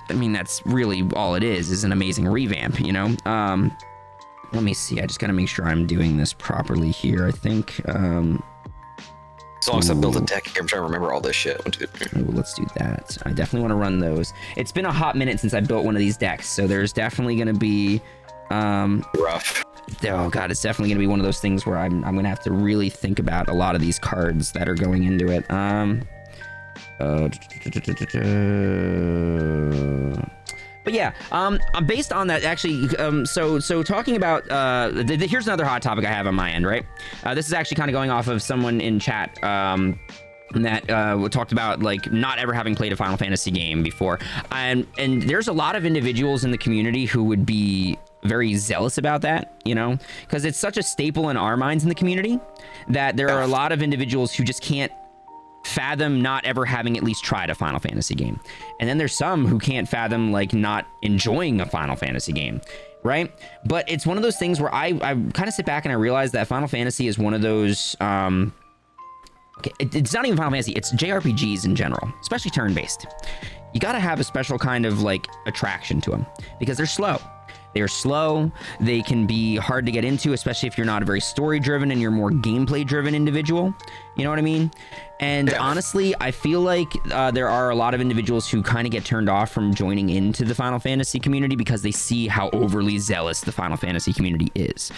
I mean, that's really all it is an amazing revamp, you know? Let me see. I just got to make sure I'm doing this properly here. I think as long as I built a deck here, I'm trying to remember all this shit. Let's do that. I definitely want to run those. It's been a hot minute since I built one of these decks, so there's definitely going to be rough. Oh god, it's definitely going to be one of those things where I'm going to have to really think about a lot of these cards that are going into it. But yeah, based on that, actually, so talking about, here's another hot topic I have on my end, right? This is actually kind of going off of someone in chat that talked about like not ever having played a Final Fantasy game before, and there's a lot of individuals in the community who would be very zealous about that, you know, because it's such a staple in our minds in the community that there are a lot of individuals who just can't fathom not ever having at least tried a Final Fantasy game. And then there's some who can't fathom like not enjoying a Final Fantasy game, right? But it's one of those things where I kind of sit back and I realize that Final Fantasy is one of those it's not even Final Fantasy, it's JRPGs in general, especially turn-based. You got to have a special kind of like attraction to them because they're slow. They're slow. They can be hard to get into, especially if you're not a very story-driven and you're more gameplay-driven individual. You know what I mean? And honestly, I feel like there are a lot of individuals who kind of get turned off from joining into the Final Fantasy community because they see how overly zealous the Final Fantasy community is,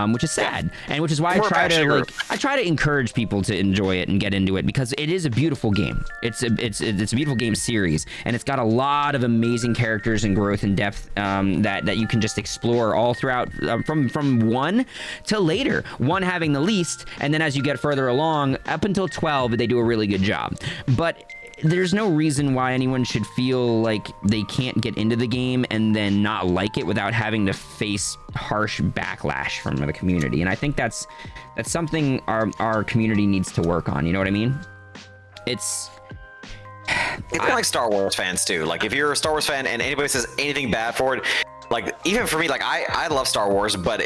which is sad, and which is why I try to encourage people to enjoy it and get into it, because it is a beautiful game. It's a beautiful game series, and it's got a lot of amazing characters and growth and depth that you can just explore all throughout, from 1 to later. 1 having the least, and then as you get further along, up until 12, they do a really good job. But there's no reason why anyone should feel like they can't get into the game and then not like it without having to face harsh backlash from the community. And I think that's something our community needs to work on. You know what I mean? It's like Star Wars fans too. Like, if you're a Star Wars fan and anybody says anything bad for it, like, even for me, like, I love Star Wars, but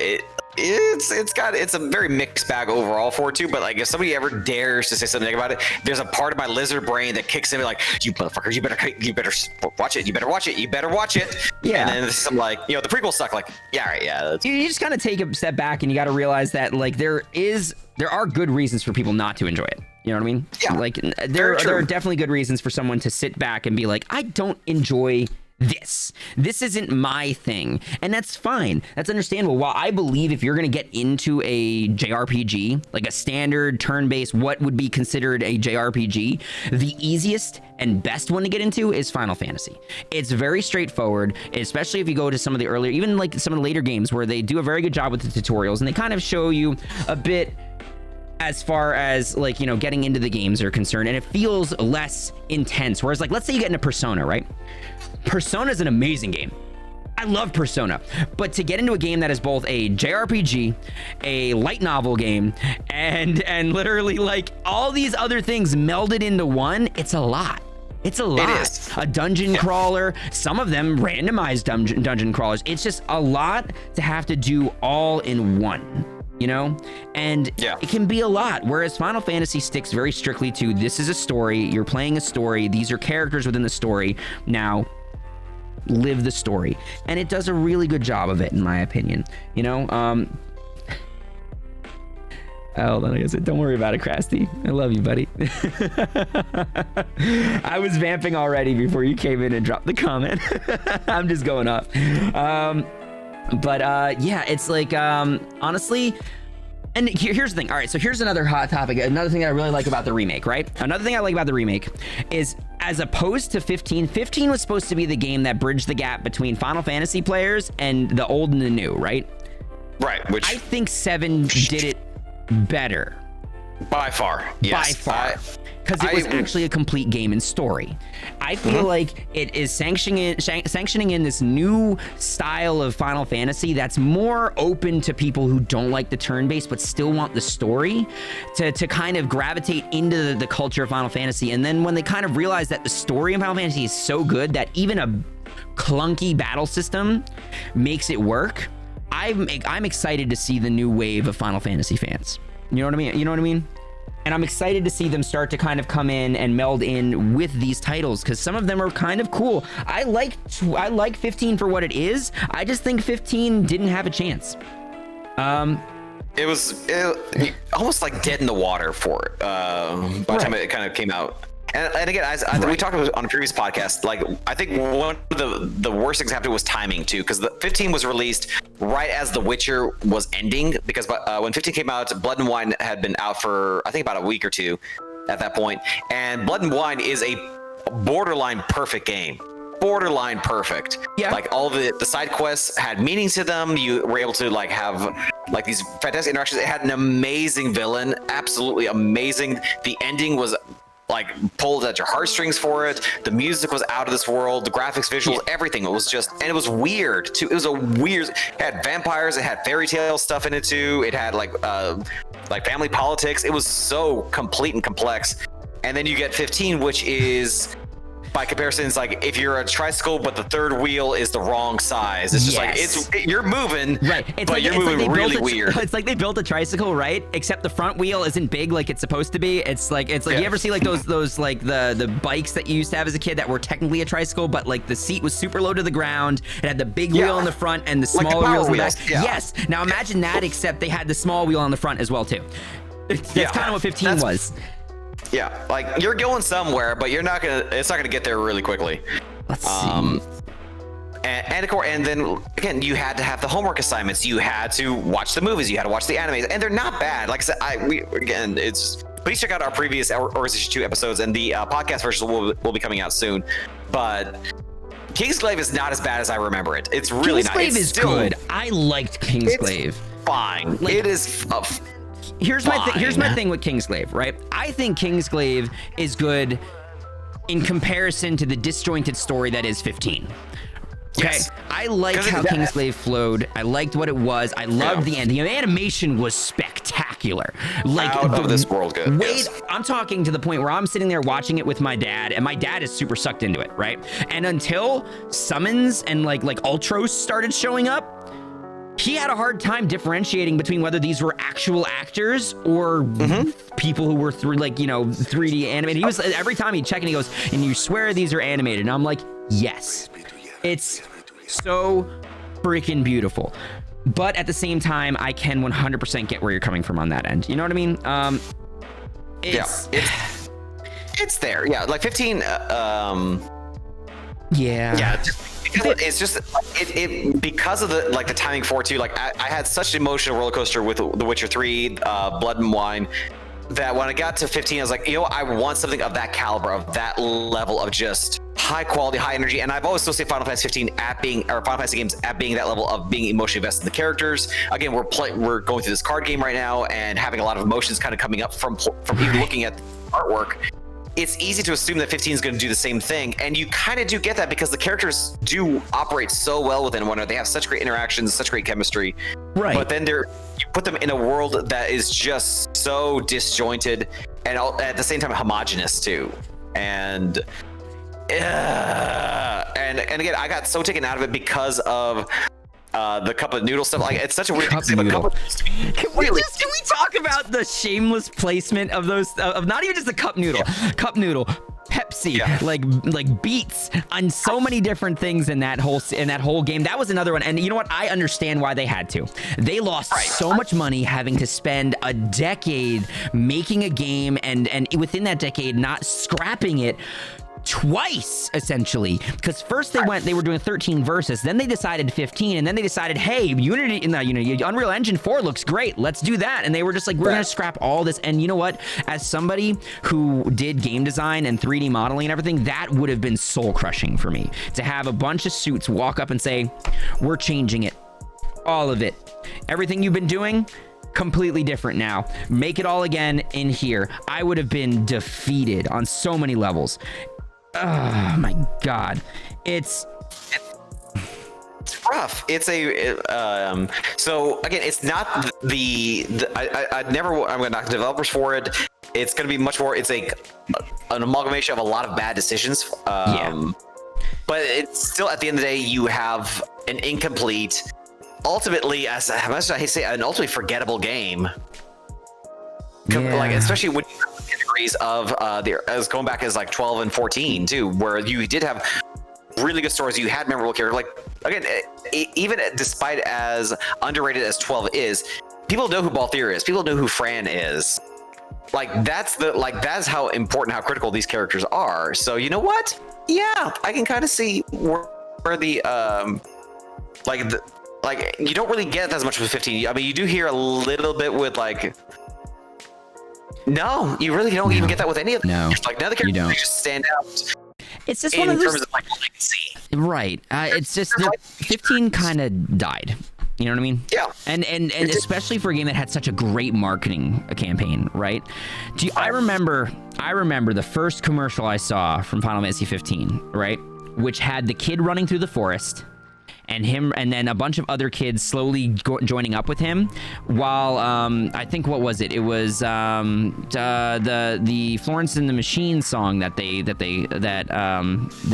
it's a very mixed bag overall for it too. But like, if somebody ever dares to say something about it, there's a part of my lizard brain that kicks in, like, you motherfuckers, you better watch it, you better watch it. Yeah. And then I'm like, the prequels suck. Like, yeah, right, yeah. You just kind of take a step back, and you got to realize that, like, there are good reasons for people not to enjoy it. You know what I mean? Yeah. Like, there are definitely good reasons for someone to sit back and be like, I don't enjoy this isn't my thing, and that's fine. That's understandable. While I believe if you're going to get into a JRPG, like a standard turn-based, what would be considered a JRPG, the easiest and best one to get into is Final Fantasy. It's very straightforward, especially if you go to some of the earlier, even like some of the later games where they do a very good job with the tutorials, and they kind of show you a bit as far as, like, getting into the games are concerned, and it feels less intense. Whereas, like, let's say you get into Persona, right? Persona is an amazing game. I love Persona, but to get into a game that is both a JRPG, a light novel game, and literally, like, all these other things melded into one, it's a lot. It's a lot. It is. A dungeon crawler, some of them randomized dungeon crawlers. It's just a lot to have to do all in one. And it can be a lot. Whereas Final Fantasy sticks very strictly to, this is a story, you're playing a story, these are characters within the story, now live the story. And it does a really good job of it, in my opinion. Hold on, I said, don't worry about it, Krusty. I love you, buddy. I was vamping already before you came in and dropped the comment. I'm just going off. But yeah, it's like, honestly, and here's the thing. All right, so here's another hot topic. Another thing that I really like about the remake, right? Another thing I like about the remake is, as opposed to 15 was supposed to be the game that bridged the gap between Final Fantasy players and the old and the new, right? Right, which I think 7 did it better. By far, yes. By far. Because it was actually a complete game and story. I feel like it is sanctioning in this new style of Final Fantasy that's more open to people who don't like the turn-based but still want the story to kind of gravitate into the culture of Final Fantasy. And then when they kind of realize that the story of Final Fantasy is so good that even a clunky battle system makes it work, I'm excited to see the new wave of Final Fantasy fans. You know what I mean? And I'm excited to see them start to kind of come in and meld in with these titles, because some of them are kind of cool. I like 15 for what it is. I just think 15 didn't have a chance. It was almost like dead in the water for it by the time it kind of came out. And again, as we talked about on a previous podcast, like, I think one of the worst things happened was timing too, because the 15 was released right as The Witcher was ending, because when 15 came out, Blood and Wine had been out for, I think, about a week or two at that point. And Blood and Wine is a borderline perfect game. Borderline perfect. Yeah. Like, all the side quests had meaning to them. You were able to, like, have, like, these fantastic interactions. It had an amazing villain, absolutely amazing. The ending was, like, pulled at your heartstrings for it. The music was out of this world. The graphics, visuals, everything. It was just, and it was weird too. It was it had vampires. It had fairy tale stuff in it too. It had like family politics. It was so complete and complex. And then you get 15, which is, by comparison, it's like if you're a tricycle, but the third wheel is the wrong size. It's just like, you're moving, right? But you're moving really weird. It's like they built a tricycle, right? Except the front wheel isn't big like it's supposed to be. It's like you ever see like those like the bikes that you used to have as a kid that were technically a tricycle, but like the seat was super low to the ground. It had the big wheel in the front and the smaller wheels in the back. Yes. Now imagine that, except they had the small wheel on the front as well too. That's kind of what 15 was. Yeah, like you're going somewhere, but it's not gonna get there really quickly. Let's see. And then again, you had to have the homework assignments. You had to watch the movies. You had to watch the animes, and they're not bad. Like I said, please check out our previous Organization 2 episodes, and the podcast version will be coming out soon. But Kingsglaive is not as bad as I remember it. It's really not. Kingsglaive is good. I liked Kingsglaive. Fine. Like, it is. Here's my thing with Kingsglaive, right? I think Kingsglaive is good in comparison to the disjointed story that is 15. Okay, yes. I liked how Kingsglaive flowed. I liked what it was. I loved the end. The animation was spectacular. Like out of this world good. I'm talking to the point where I'm sitting there watching it with my dad, and my dad is super sucked into it, right? And until summons and like Ultros started showing up, he had a hard time differentiating between whether these were actual actors or people who were 3D animated. He was every time he'd check and he goes, "And you swear these are animated?" And I'm like, "Yes." It's so freaking beautiful. But at the same time, I can 100% get where you're coming from on that end. You know what I mean? It's there. Yeah, like 15. Yeah. It's just because of the timing for it too. Like I had such an emotional roller coaster with The Witcher 3, Blood and Wine, that when I got to 15, I was like, I want something of that caliber, of that level of just high quality, high energy. And I've always associated Final Fantasy 15 Final Fantasy games at being that level of being emotionally invested in the characters. Again, we're going through this card game right now and having a lot of emotions kind of coming up from even looking at the artwork. It's easy to assume that 15 is going to do the same thing, and you kind of do get that because the characters do operate so well within one another. They have such great interactions, such great chemistry. Right. But then you put them in a world that is just so disjointed and at the same time homogenous too. And again, I got so taken out of it because of the cup of noodle stuff. Like, it's such a weird Cup thing. noodle. Can we talk about the shameless placement of those, of not even just the cup noodle, Pepsi, like beats on so many different things in that whole game. That was another one. And you know what? I understand why they had to. They lost so much money having to spend a decade making a game, and within that decade not scrapping it twice, essentially, because first they were doing 13 verses, then they decided 15, and then they decided, hey, Unity in the Unreal Engine 4 looks great, let's do that. And they were just like, we're gonna scrap all this. And you know what, as somebody who did game design and 3D modeling and everything, that would have been soul crushing for me to have a bunch of suits walk up and say, we're changing it, all of it, everything you've been doing, completely different now, make it all again in here. I would have been defeated on so many levels. Oh my God, it's rough. It's so again, it's not I'm gonna knock the developers for it. It's gonna be much more. It's an amalgamation of a lot of bad decisions. But it's still, at the end of the day, you have an incomplete, ultimately, as much as I say, an ultimately forgettable game. Like, especially when you have categories of as going back as like 12 and 14 too, where you did have really good stories. You had memorable characters. Like, again, even despite as underrated as 12 is, people know who Balthier is. People know who Fran is. Like, that's how important, how critical these characters are. So you know what? Yeah, I can kind of see where the you don't really get as much with 15. I mean, you do hear a little bit with like. No, you really don't even get that with any of them. No, like, none of the characters just stand out. It's just one of those. In terms of like legacy. Right. It's just that 15 kind of died. You know what I mean? Yeah. And especially for a game that had such a great marketing campaign, right? I remember the first commercial I saw from Final Fantasy 15, right? Which had the kid running through the forest, and him, and then a bunch of other kids slowly joining up with him, while I think, what was it? It was the Florence and the Machine song that they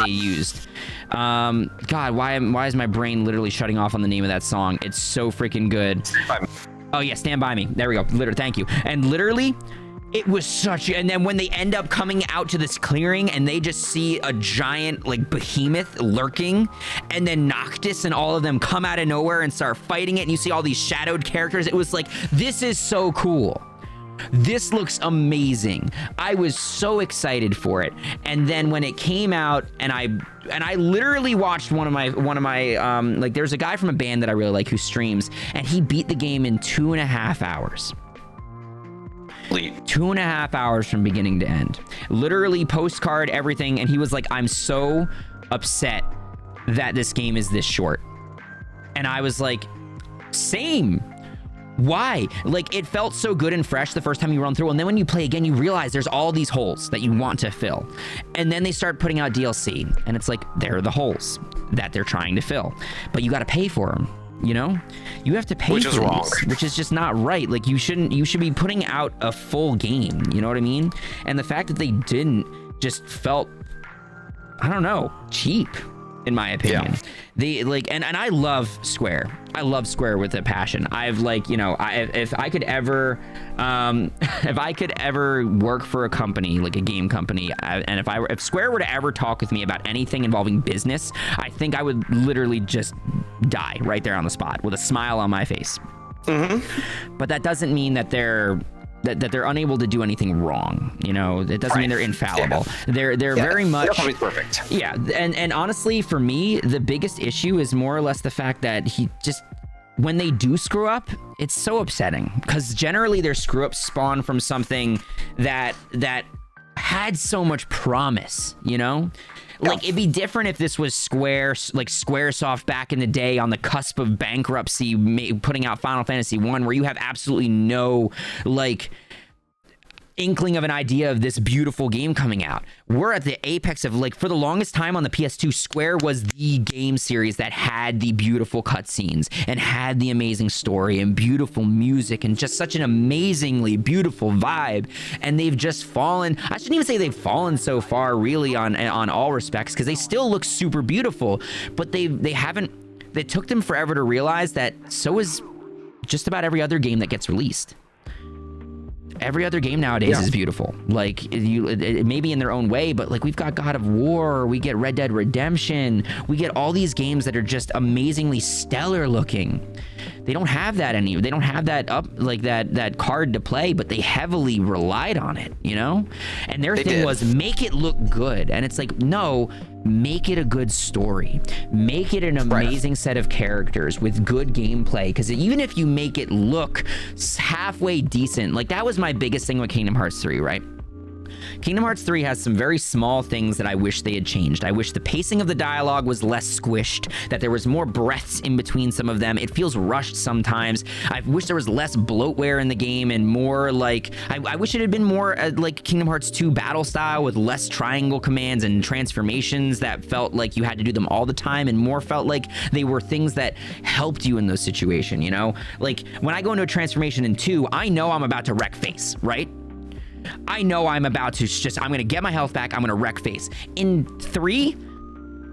used. God, why is my brain literally shutting off on the name of that song? It's so freaking good. Oh yeah, Stand By Me. There we go. Literally, thank you. And literally, it was and then when they end up coming out to this clearing and they just see a giant like behemoth lurking, and then Noctis and all of them come out of nowhere and start fighting it, and you see all these shadowed characters, it was like, this is so cool. this looks amazing. I was so excited for it. And then when it came out, and I literally watched one of my like, there's a guy from a band that I really like who streams, and he beat the game in 2.5 hours. 2.5 hours from beginning to end. Literally postcard, everything. And he was like, I'm so upset that this game is this short. And I was like, same. Why? Like, it felt so good and fresh the first time you run through, and then when you play again, you realize there's all these holes that you want to fill. And then they start putting out DLC, and it's like, they're the holes that they're trying to fill. But you got to pay for them, you know? You have to pay which for is wrong. these, which is just not right. Like, you should be putting out a full game, you know what I mean? And the fact that they didn't just felt, I don't know, cheap, in my opinion. Yeah. They like, and I love Square. I love Square with a passion. I've like, you know, if I could ever work for a company, like a game company, and if Square were to ever talk with me about anything involving business, I think I would literally just die right there on the spot with a smile on my face. Mm-hmm. But that doesn't mean that they're unable to do anything wrong. You know, it doesn't mean they're infallible. Yeah. They're very much perfect. Yeah, and honestly, for me, the biggest issue is more or less the fact that he just, when they do screw up, it's so upsetting, because generally their screw ups spawn from something that had so much promise, you know? Like, it'd be different if this was Squaresoft back in the day on the cusp of bankruptcy, putting out Final Fantasy 1, where you have absolutely no, like, inkling of an idea of this beautiful game coming out. We're at the apex of, like, for the longest time on the PS2, Square was the game series that had the beautiful cutscenes and had the amazing story and beautiful music and just such an amazingly beautiful vibe. And they've just fallen, I shouldn't even say they've fallen so far really on all respects, because they still look super beautiful, but they took them forever to realize that so is just about every other game that gets released. Every other game nowadays is beautiful. Like, it may be in their own way, but like, we've got God of War, we get Red Dead Redemption, we get all these games that are just amazingly stellar looking. They don't have that they don't have that that card to play, but they heavily relied on it, you know? And their thing was, make it look good. And it's like, no, make it a good story. Make it an amazing set of characters with good gameplay. Because even if you make it look halfway decent, like, that was my biggest thing with Kingdom Hearts 3, right? Kingdom Hearts 3 has some very small things that I wish they had changed. I wish the pacing of the dialogue was less squished, that there was more breaths in between some of them. It feels rushed sometimes. I wish there was less bloatware in the game and more like, I wish it had been more like Kingdom Hearts 2 battle style, with less triangle commands and transformations that felt like you had to do them all the time, and more felt like they were things that helped you in those situations, you know? Like, when I go into a transformation in 2, I know I'm about to wreck face, right? I know I'm about to I'm going to get my health back. I'm going to wreck face. In 3,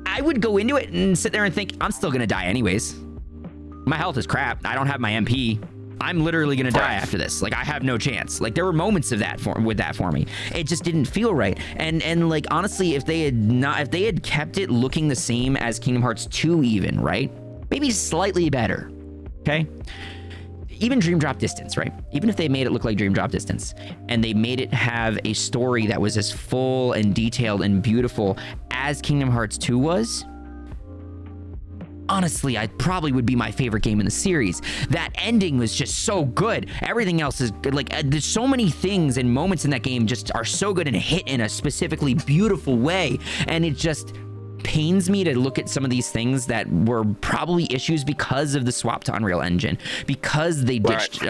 I would go into it and sit there and think, I'm still going to die anyways. My health is crap. I don't have my MP. I'm literally going to die after this. Like, I have no chance. Like, there were moments of that for me. It just didn't feel right. And like, honestly, if they had kept it looking the same as Kingdom Hearts 2 even, right? Maybe slightly better. Okay? Even Dream Drop Distance, right? Even if they made it look like Dream Drop Distance, and they made it have a story that was as full and detailed and beautiful as Kingdom Hearts 2 was, honestly, I probably would be my favorite game in the series. That ending was just so good. Everything else is good. Like, there's so many things and moments in that game just are so good and hit in a specifically beautiful way, and it just pains me to look at some of these things that were probably issues because of the swap to Unreal Engine, because they ditched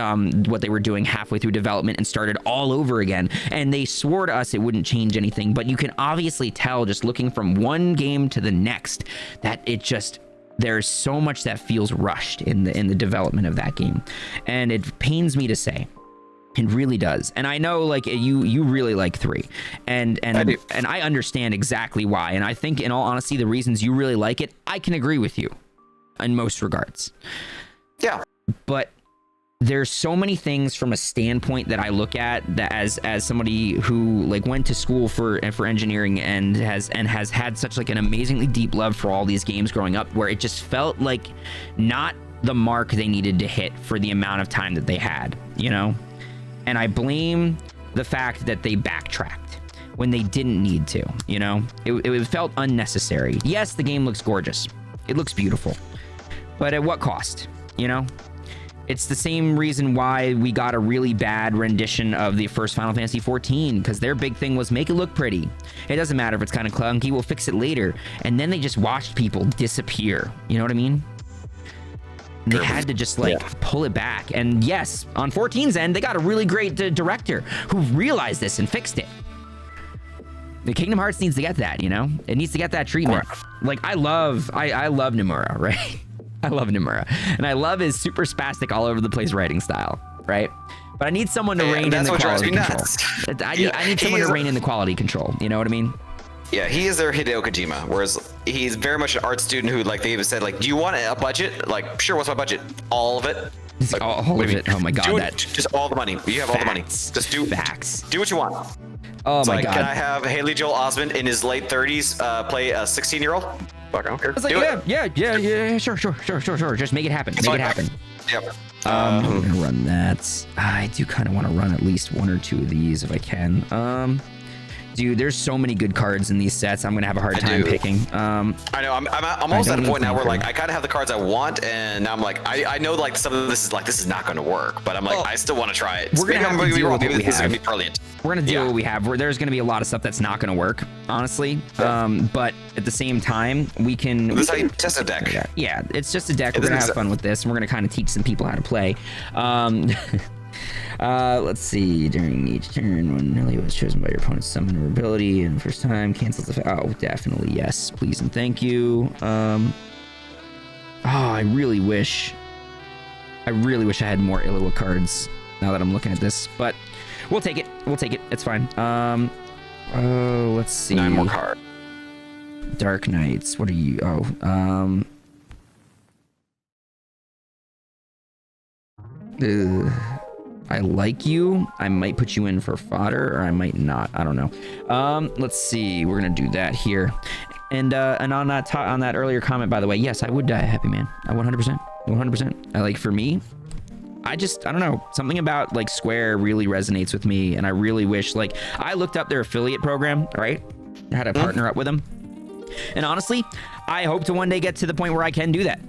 what they were doing halfway through development and started all over again. And they swore to us it wouldn't change anything, but you can obviously tell just looking from one game to the next that there's so much that feels rushed in the development of that game. And it pains me to say. It really does. And I know, like, you really like 3, and I do. And I understand exactly why. And I think, in all honesty, the reasons you really like it, I can agree with you in most regards. Yeah. But there's so many things from a standpoint that I look at that as somebody who, like, went to school for engineering and has had such, like, an amazingly deep love for all these games growing up, where it just felt like not the mark they needed to hit for the amount of time that they had, you know? And I blame the fact that they backtracked when they didn't need to, you know? It felt unnecessary. Yes, the game looks gorgeous. It looks beautiful. But at what cost, you know? It's the same reason why we got a really bad rendition of the first Final Fantasy XIV, because their big thing was make it look pretty. It doesn't matter if it's kind of clunky, we'll fix it later. And then they just watched people disappear. You know what I mean? And they had to just pull it back. And yes, on 14's end, they got a really great director who realized this and fixed it. The Kingdom Hearts needs to get that, you know? It needs to get that treatment. Like, I love Nomura, right? I love Nomura. And I love his super spastic all over the place writing style, right? But I need someone to rein in the quality control. I need someone to rein in the quality control. You know what I mean? Yeah, he is their Hideo Kojima, whereas he's very much an art student who, like, they even said, like, do you want a budget? Like, sure, what's my budget? All of it? Like, all of it? Oh my God, just all the money. You have all the money. Just do what you want. Oh my God. Can I have Haley Joel Osment in his late 30s play a 16-year-old? Fuck, I don't care. I was like, yeah, sure. Just make it happen. Make it happen. Yep. I'm gonna run that. I do kind of want to run at least one or two of these if I can. Dude, there's so many good cards in these sets. I'm gonna have a hard time picking. I know. I'm almost at a point now where, like, I kind of have the cards I want, and now I'm like, I know, like, some of this is not going to work, but I'm like, I still want to try it. We're gonna have to deal with what we have. This is gonna be brilliant. We're gonna deal with what we have. There's gonna be a lot of stuff that's not gonna work, honestly. But at the same time, we can. This is how you test a deck. Yeah, it's just a deck. We're gonna have fun with this, and we're gonna kind of teach some people how to play. Let's see. During each turn, when Nelly was chosen by your opponent's summoner ability, and the first time cancels the. Oh, definitely yes, please and thank you. I really wish I had more Illawa cards now that I'm looking at this, but we'll take it. It's fine. Let's see. 9 more cards. Dark Knights. What are you? I like you. I might put you in for fodder, or I might not. I don't know. Let's see. We're gonna do that here. And on that earlier comment, by the way, yes, I would die a happy man. 100%. I like, for me, I don't know, something about, like, Square really resonates with me, and I really wish, like, I looked up their affiliate program, right? I had to partner up with them. And honestly, I hope to one day get to the point where I can do that.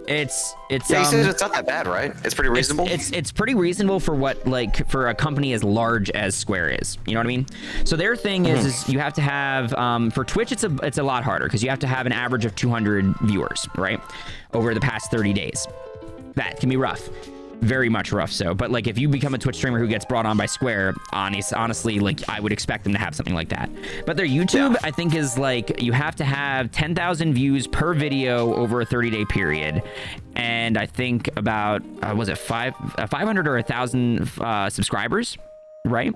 It's you said it's not that bad, right? It's pretty reasonable. It's pretty reasonable for what, like, for a company as large as Square is. You know what I mean? So their thing is you have to have for Twitch it's a lot harder because you have to have an average of 200 viewers, right? Over the past 30 days. That can be rough. Very much rough. So, but, like, if you become a Twitch streamer who gets brought on by Square, honestly, like, I would expect them to have something like that. But their YouTube, I think, is like, you have to have 10,000 views per video over a 30-day period, and I think about 500 or 1,000 subscribers, right?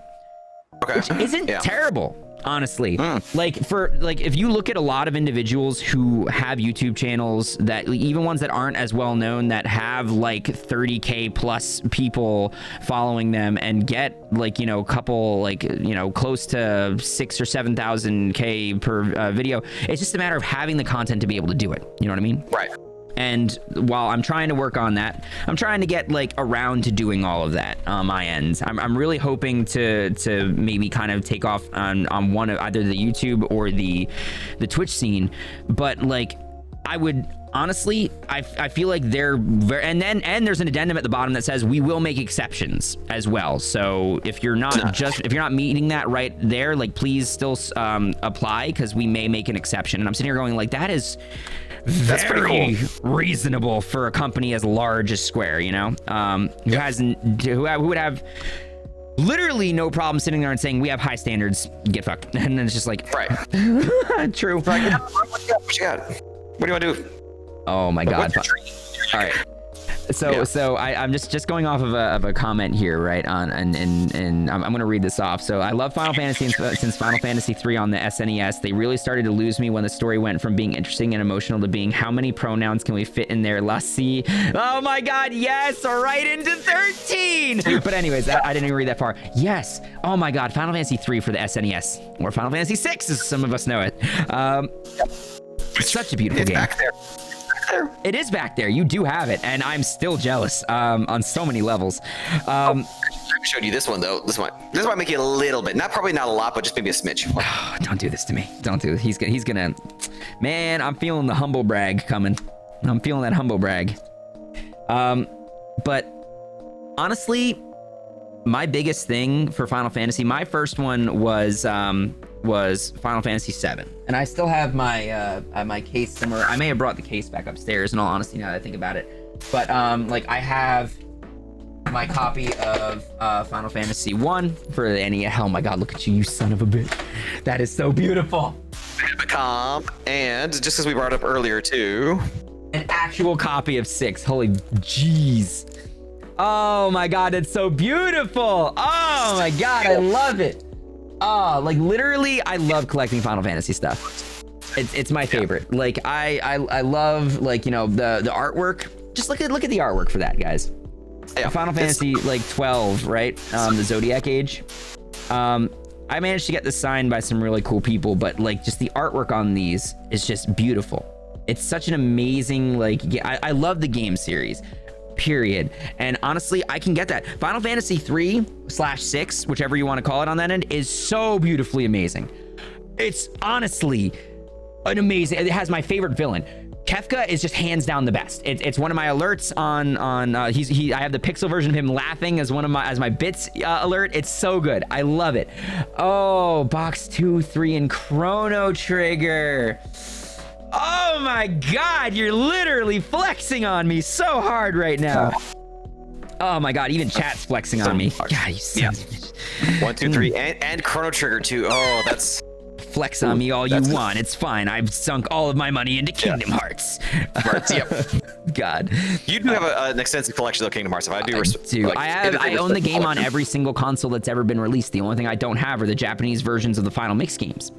Okay. Which isn't terrible, honestly. Like, if you look at a lot of individuals who have YouTube channels, that even ones that aren't as well known, that have like 30K plus people following them and get, like, you know, a couple, like, you know, close to 6,000 or 7,000 K per video, it's just a matter of having the content to be able to do it. You know what I mean? Right. And while I'm trying to work on that, I'm trying to get, like, around to doing all of that on my end. I'm really hoping to maybe kind of take off on one of either the YouTube or the Twitch scene. But, like, I would honestly, I feel like they're very, and there's an addendum at the bottom that says we will make exceptions as well. So if you're not meeting that right there, like, please still apply, because we may make an exception. And I'm sitting here going, like, that's very reasonable for a company as large as Square, you know, who would have literally no problem sitting there and saying we have high standards, get fucked. And then it's just like, right. True. Right. What you got? What do you want to do? Oh my God. All right. So I'm just going off of a comment here, right? And I'm gonna read this off. So I love Final Fantasy since Final Fantasy 3 on the SNES. They really started to lose me when the story went from being interesting and emotional to being how many pronouns can we fit in there? Lassie. Oh my God, yes, right into 13. But anyways, I didn't even read that far. Yes. Oh my God, Final Fantasy 3 for the SNES, or Final Fantasy 6, as some of us know it. It's such a beautiful game. Back there. It is back there. You do have it, and I'm still jealous on so many levels. I showed you this one though. This might make you a little bit, probably not a lot, but just maybe a smidge. Oh, don't do this to me. Don't do it. He's gonna. Man, I'm feeling the humble brag coming. I'm feeling that humble brag. But honestly, my biggest thing for Final Fantasy, my first one was Final Fantasy VII, and I still have my case somewhere. I may have brought the case back upstairs, in all honesty, now that I think about it. But like I have my copy of Final Fantasy 1 for the NES. Oh my God, look at you, you son of a bitch! That is so beautiful. Comp, and just as we brought up earlier too, an actual copy of 6. Holy jeez. Oh my God, it's so beautiful. Oh my God, I love it. Oh, like literally, I love collecting Final Fantasy stuff. It's my favorite. Like I love, like, you know, the artwork. Just look at the artwork for that, guys. Yeah, Final Fantasy like 12, right? The Zodiac Age. I managed to get this signed by some really cool people, but like just the artwork on these is just beautiful. It's such an amazing, like, I love the game series, period. And honestly, I can get that. Final Fantasy 3/6, whichever you want to call it on that end, is so beautifully amazing. It's honestly an amazing, it has my favorite villain. Kefka is just hands down the best. It's one of my alerts on I have the pixel version of him laughing as my bits alert. It's so good. I love it. Oh, box 2, 3, and Chrono Trigger. Oh my God, you're literally flexing on me so hard right now. Oh my God, even chat's flexing on me. God, you son of a bitch. 1, 2, 3, and Chrono Trigger too. Oh, that's. Flex on me all you want. It's fine. I've sunk all of my money into Kingdom Hearts. Yep. God. You do have an extensive collection of Kingdom Hearts. If I do, I own the game on every single console that's ever been released. The only thing I don't have are the Japanese versions of the Final Mix games,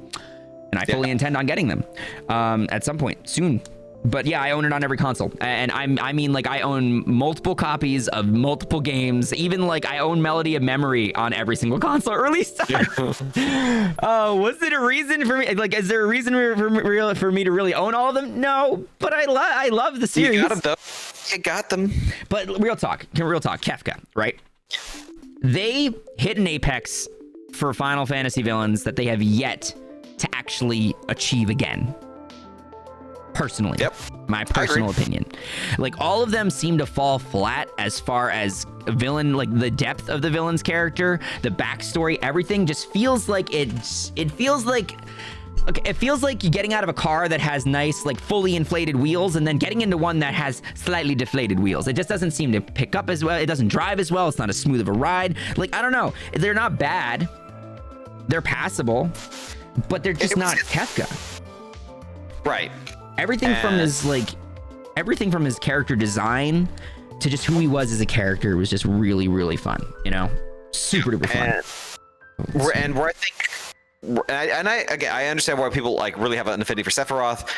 and I fully intend on getting them at some point soon. But yeah, I own it on every console, and I mean, like, I own multiple copies of multiple games. Even like I own Melody of Memory on every single console released. Oh, was it a reason for me? Like, is there a reason for me to really own all of them? No, but I love the series. You got them, though. You got them. But real talk, Kefka, right? They hit an apex for Final Fantasy villains that they have yet to actually achieve again. Personally, my personal opinion, like, all of them seem to fall flat as far as villain, like the depth of the villain's character, the backstory, everything just feels like it feels like you're getting out of a car that has nice, like, fully inflated wheels and then getting into one that has slightly deflated wheels. It just doesn't seem to pick up as well. It doesn't drive as well. It's not as smooth of a ride. Like, I don't know. They're not bad. They're passable, but they're just not Kefka. Right. Everything from his character design to just who he was as a character was just really, really fun. You know, super duper fun. And where I think, I understand why people like really have an affinity for Sephiroth.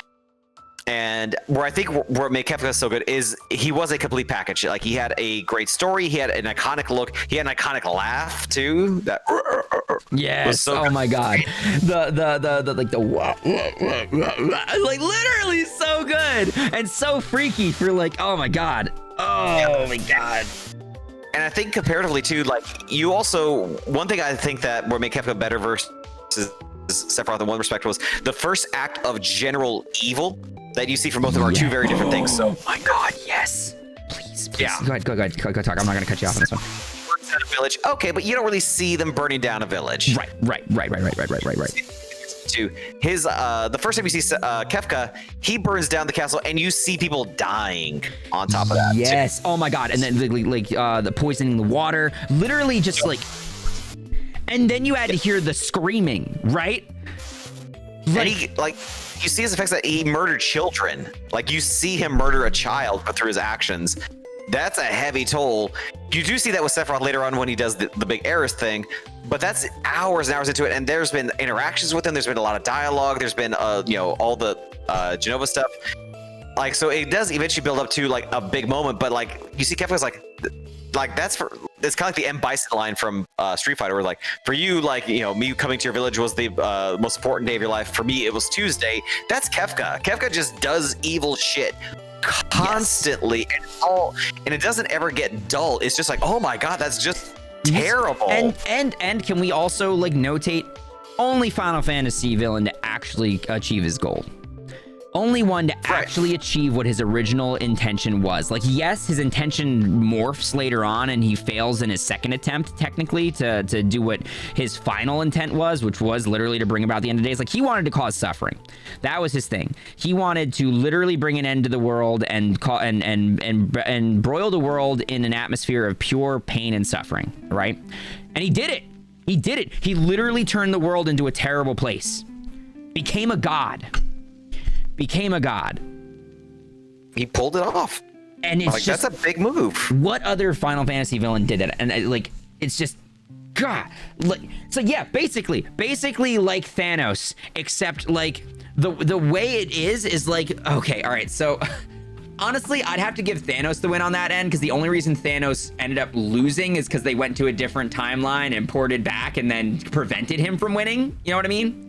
And where I think where made Kefka so good is he was a complete package. Like, he had a great story, he had an iconic look, he had an iconic laugh too. That yes, so oh my God, the like the like literally so good and so freaky for, like, oh my God, my God. And I think comparatively too, like, you also, one thing I think that where made Kefka better versus Sephiroth in one respect was the first act of general evil that you see from both of them are two very different things. So, oh my God, yes. Please. Yeah. Go ahead, talk. I'm not gonna cut you off on this one. A village, okay, but you don't really see them burning down a village. Right. To his, the first time you see Kefka, he burns down the castle, and you see people dying on top of that. Yes. Oh my God, and then the poisoning the water, literally just like, and then you had to hear the screaming, right? Like, and he, like, you see his effects that he murdered children. Like, you see him murder a child, but through his actions. That's a heavy toll. You do see that with Sephiroth later on when he does the big Eris thing, but that's hours and hours into it. And there's been interactions with him. There's been a lot of dialogue. There's been, all the Genova stuff. Like, so it does eventually build up to, like, a big moment. But, like, you see Kefka's like that's for, it's kind of like the M. Bison line from Street Fighter, where, like, for you, like, me coming to your village was the most important day of your life. For me, it was Tuesday. That's Kefka. Kefka just does evil shit constantly, and it doesn't ever get dull. It's just like, oh my God, that's just terrible. And can we also like notate only Final Fantasy villain to actually achieve his goal? Only one to actually achieve what his original intention was. Like, yes, his intention morphs later on and he fails in his second attempt, technically, to do what his final intent was, which was literally to bring about the end of days. Like, he wanted to cause suffering. That was his thing. He wanted to literally bring an end to the world and broil the world in an atmosphere of pure pain and suffering, right? And he did it. He did it. He literally turned the world into a terrible place. Became a god. Became a god. He pulled it off. And it's like, just, that's a big move. What other Final Fantasy villain did it? And like, it's just, God. Like, so yeah, basically like Thanos, except like the way it is like, okay, all right. So honestly, I'd have to give Thanos the win on that end, because the only reason Thanos ended up losing is because they went to a different timeline and ported back and then prevented him from winning. You know what I mean?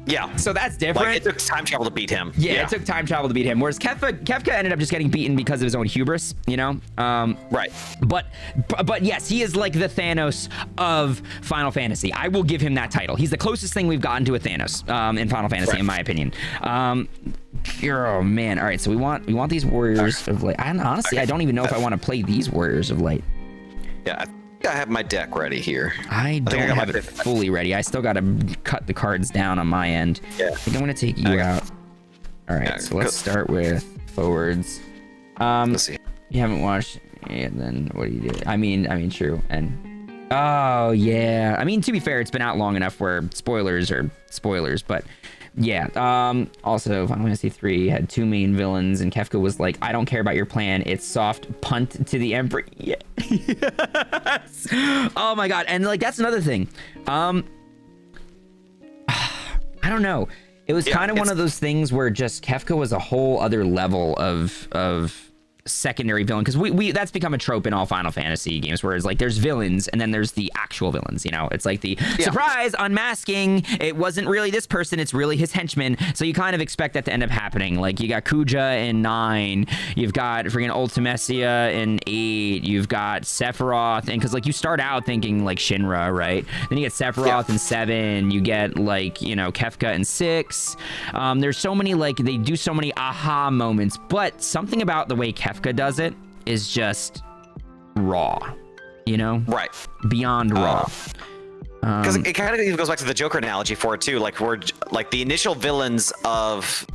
Yeah. So that's different. Like, it took time travel to beat him. Yeah, it took time travel to beat him. Whereas Kefka ended up just getting beaten because of his own hubris, you know? Right. But yes, he is like the Thanos of Final Fantasy. I will give him that title. He's the closest thing we've gotten to a Thanos in Final Fantasy, in my opinion. Oh man. All right, so we want these Warriors of Light. Honestly, I don't even know if I want to play these Warriors of Light. Yeah. I have my deck ready here. I don't have it fully ready. I still got to cut the cards down on my end. Yeah. I think I'm going to take you out. All right, so let's start with forwards. Let's see. You haven't watched, and then what do you do? I mean, true. And oh yeah. I mean, to be fair, it's been out long enough where spoilers are spoilers, but yeah. Also, Final Fantasy 3 had 2 main villains, and Kefka was like, "I don't care about your plan. It's soft punt to the Emperor." Yeah. Yes. Oh my god. And like, that's another thing. I don't know. It was kind of one of those things where just Kefka was a whole other level of secondary villain, because we that's become a trope in all Final Fantasy games, where it's like there's villains and then there's the actual villains, you know. It's like the surprise unmasking, it wasn't really this person, it's really his henchman. So you kind of expect that to end up happening. Like, you got Kuja in 9, you've got freaking Ultimecia in 8, you've got Sephiroth, and because like you start out thinking like Shinra, right? Then you get Sephiroth in 7, you get like, you know, Kefka in 6. There's so many, like, they do so many aha moments, but something about the way Kefka does it is just raw, you know? Right. Beyond raw. Because it kind of even goes back to the Joker analogy for it too. Like, we're like the initial villains of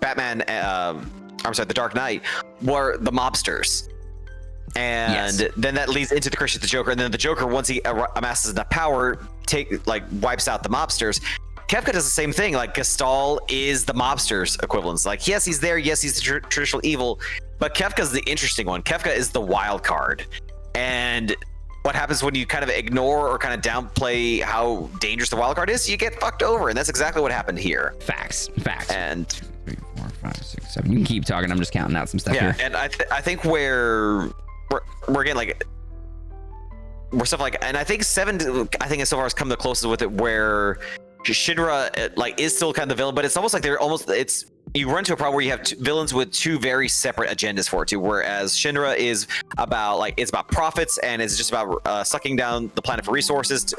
Batman, I'm sorry, The Dark Knight, were the mobsters. And then that leads into the creation of the Joker, and then the Joker, once he amasses enough power, wipes out the mobsters. Kefka does the same thing. Like, Gestalt is the mobsters equivalence. Like, yes, he's there. Yes, he's the traditional evil, but Kefka's the interesting one. Kefka is the wild card. And what happens when you kind of ignore or kind of downplay how dangerous the wild card is? You get fucked over, and that's exactly what happened here. Facts. And 2, 3, 4, 5, 6, 7. You can keep talking. I'm just counting out some stuff here. And I think we're again, like, we're stuff like, and I think 7, I think so far has come the closest with it, where Shinra like is still kind of the villain, but it's almost like you run into a problem where you have villains with 2 very separate agendas for it too. Whereas Shinra is about it's about profits, and it's just about sucking down the planet for resources,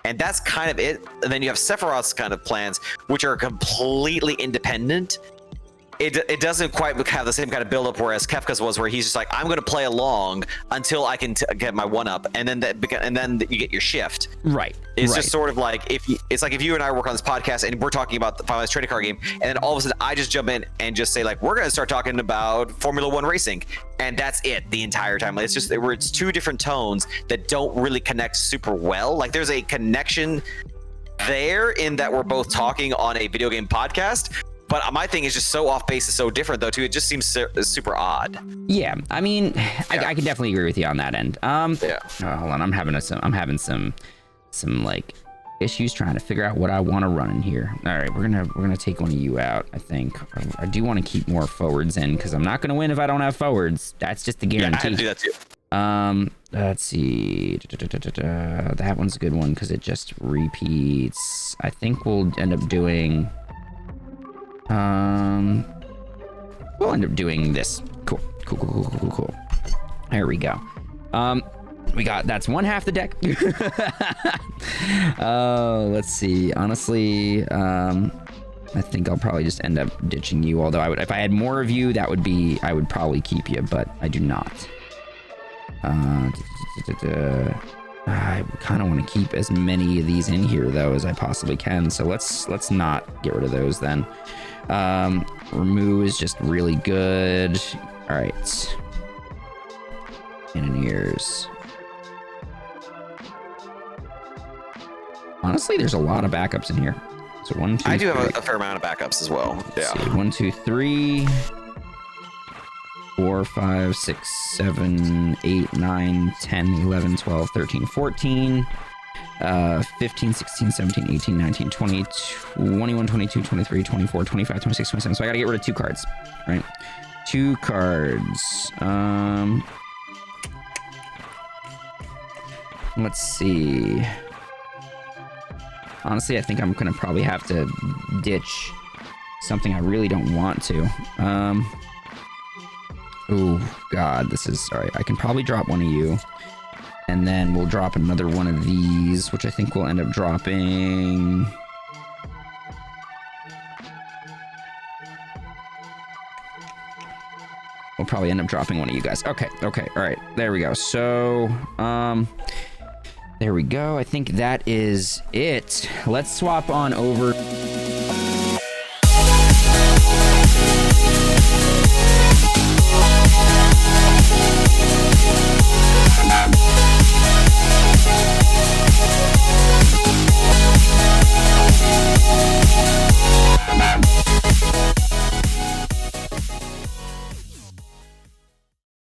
and that's kind of it. And then you have Sephiroth's kind of plans, which are completely independent. It doesn't quite have the same kind of build-up, whereas Kefka's was, where he's just like, I'm going to play along until I can get my one-up, and then you get your shift. Right. It's just sort of like, if you and I work on this podcast and we're talking about the Final Fantasy trading card game, and then all of a sudden I just jump in and just say, like, we're going to start talking about Formula 1 racing, and that's it the entire time. Like, it's just where it's 2 different tones that don't really connect super well. Like, there's a connection there in that we're both talking on a video game podcast. But my thing is just so off base, is so different though too. It just seems super odd. Yeah, I mean, I can definitely agree with you on that end. Hold on, I'm having some like issues trying to figure out what I want to run in here. All right, we're gonna take one of you out. I think I do want to keep more forwards in, because I'm not gonna win if I don't have forwards. That's just the guarantee. Yeah, I have to do that too. Let's see. That one's a good one because it just repeats. I think we'll end up doing. We'll end up doing this. Cool. There we go. that's one half the deck. Let's see. Honestly, I think I'll probably just end up ditching you. Although if I had more of you, I would probably keep you, but I do not. I kind of want to keep as many of these in here though as I possibly can. So let's not get rid of those then. Remove is just really good. All right. Cannoneers. Honestly, there's a lot of backups in here. So 1, 2, I do three. have a fair amount of backups as well. Yeah. 1, 2, 3, 4, 5, 6, 7, 8, 9, 10, 11, 12, 13, 14, 15, 16, 17, 18, 19, 20, 21, 22, 23, 24, 25, 26, 27. So I gotta get rid of 2 cards, right? 2 cards. Let's see. Honestly, I think I'm gonna probably have to ditch something I really don't want to. Oh God, this is alright. I can probably drop one of you, and then we'll drop another one of these, which I think we'll end up dropping. We'll probably end up dropping one of you guys. Okay, all right, there we go. So, there we go. I think that is it. Let's swap on over.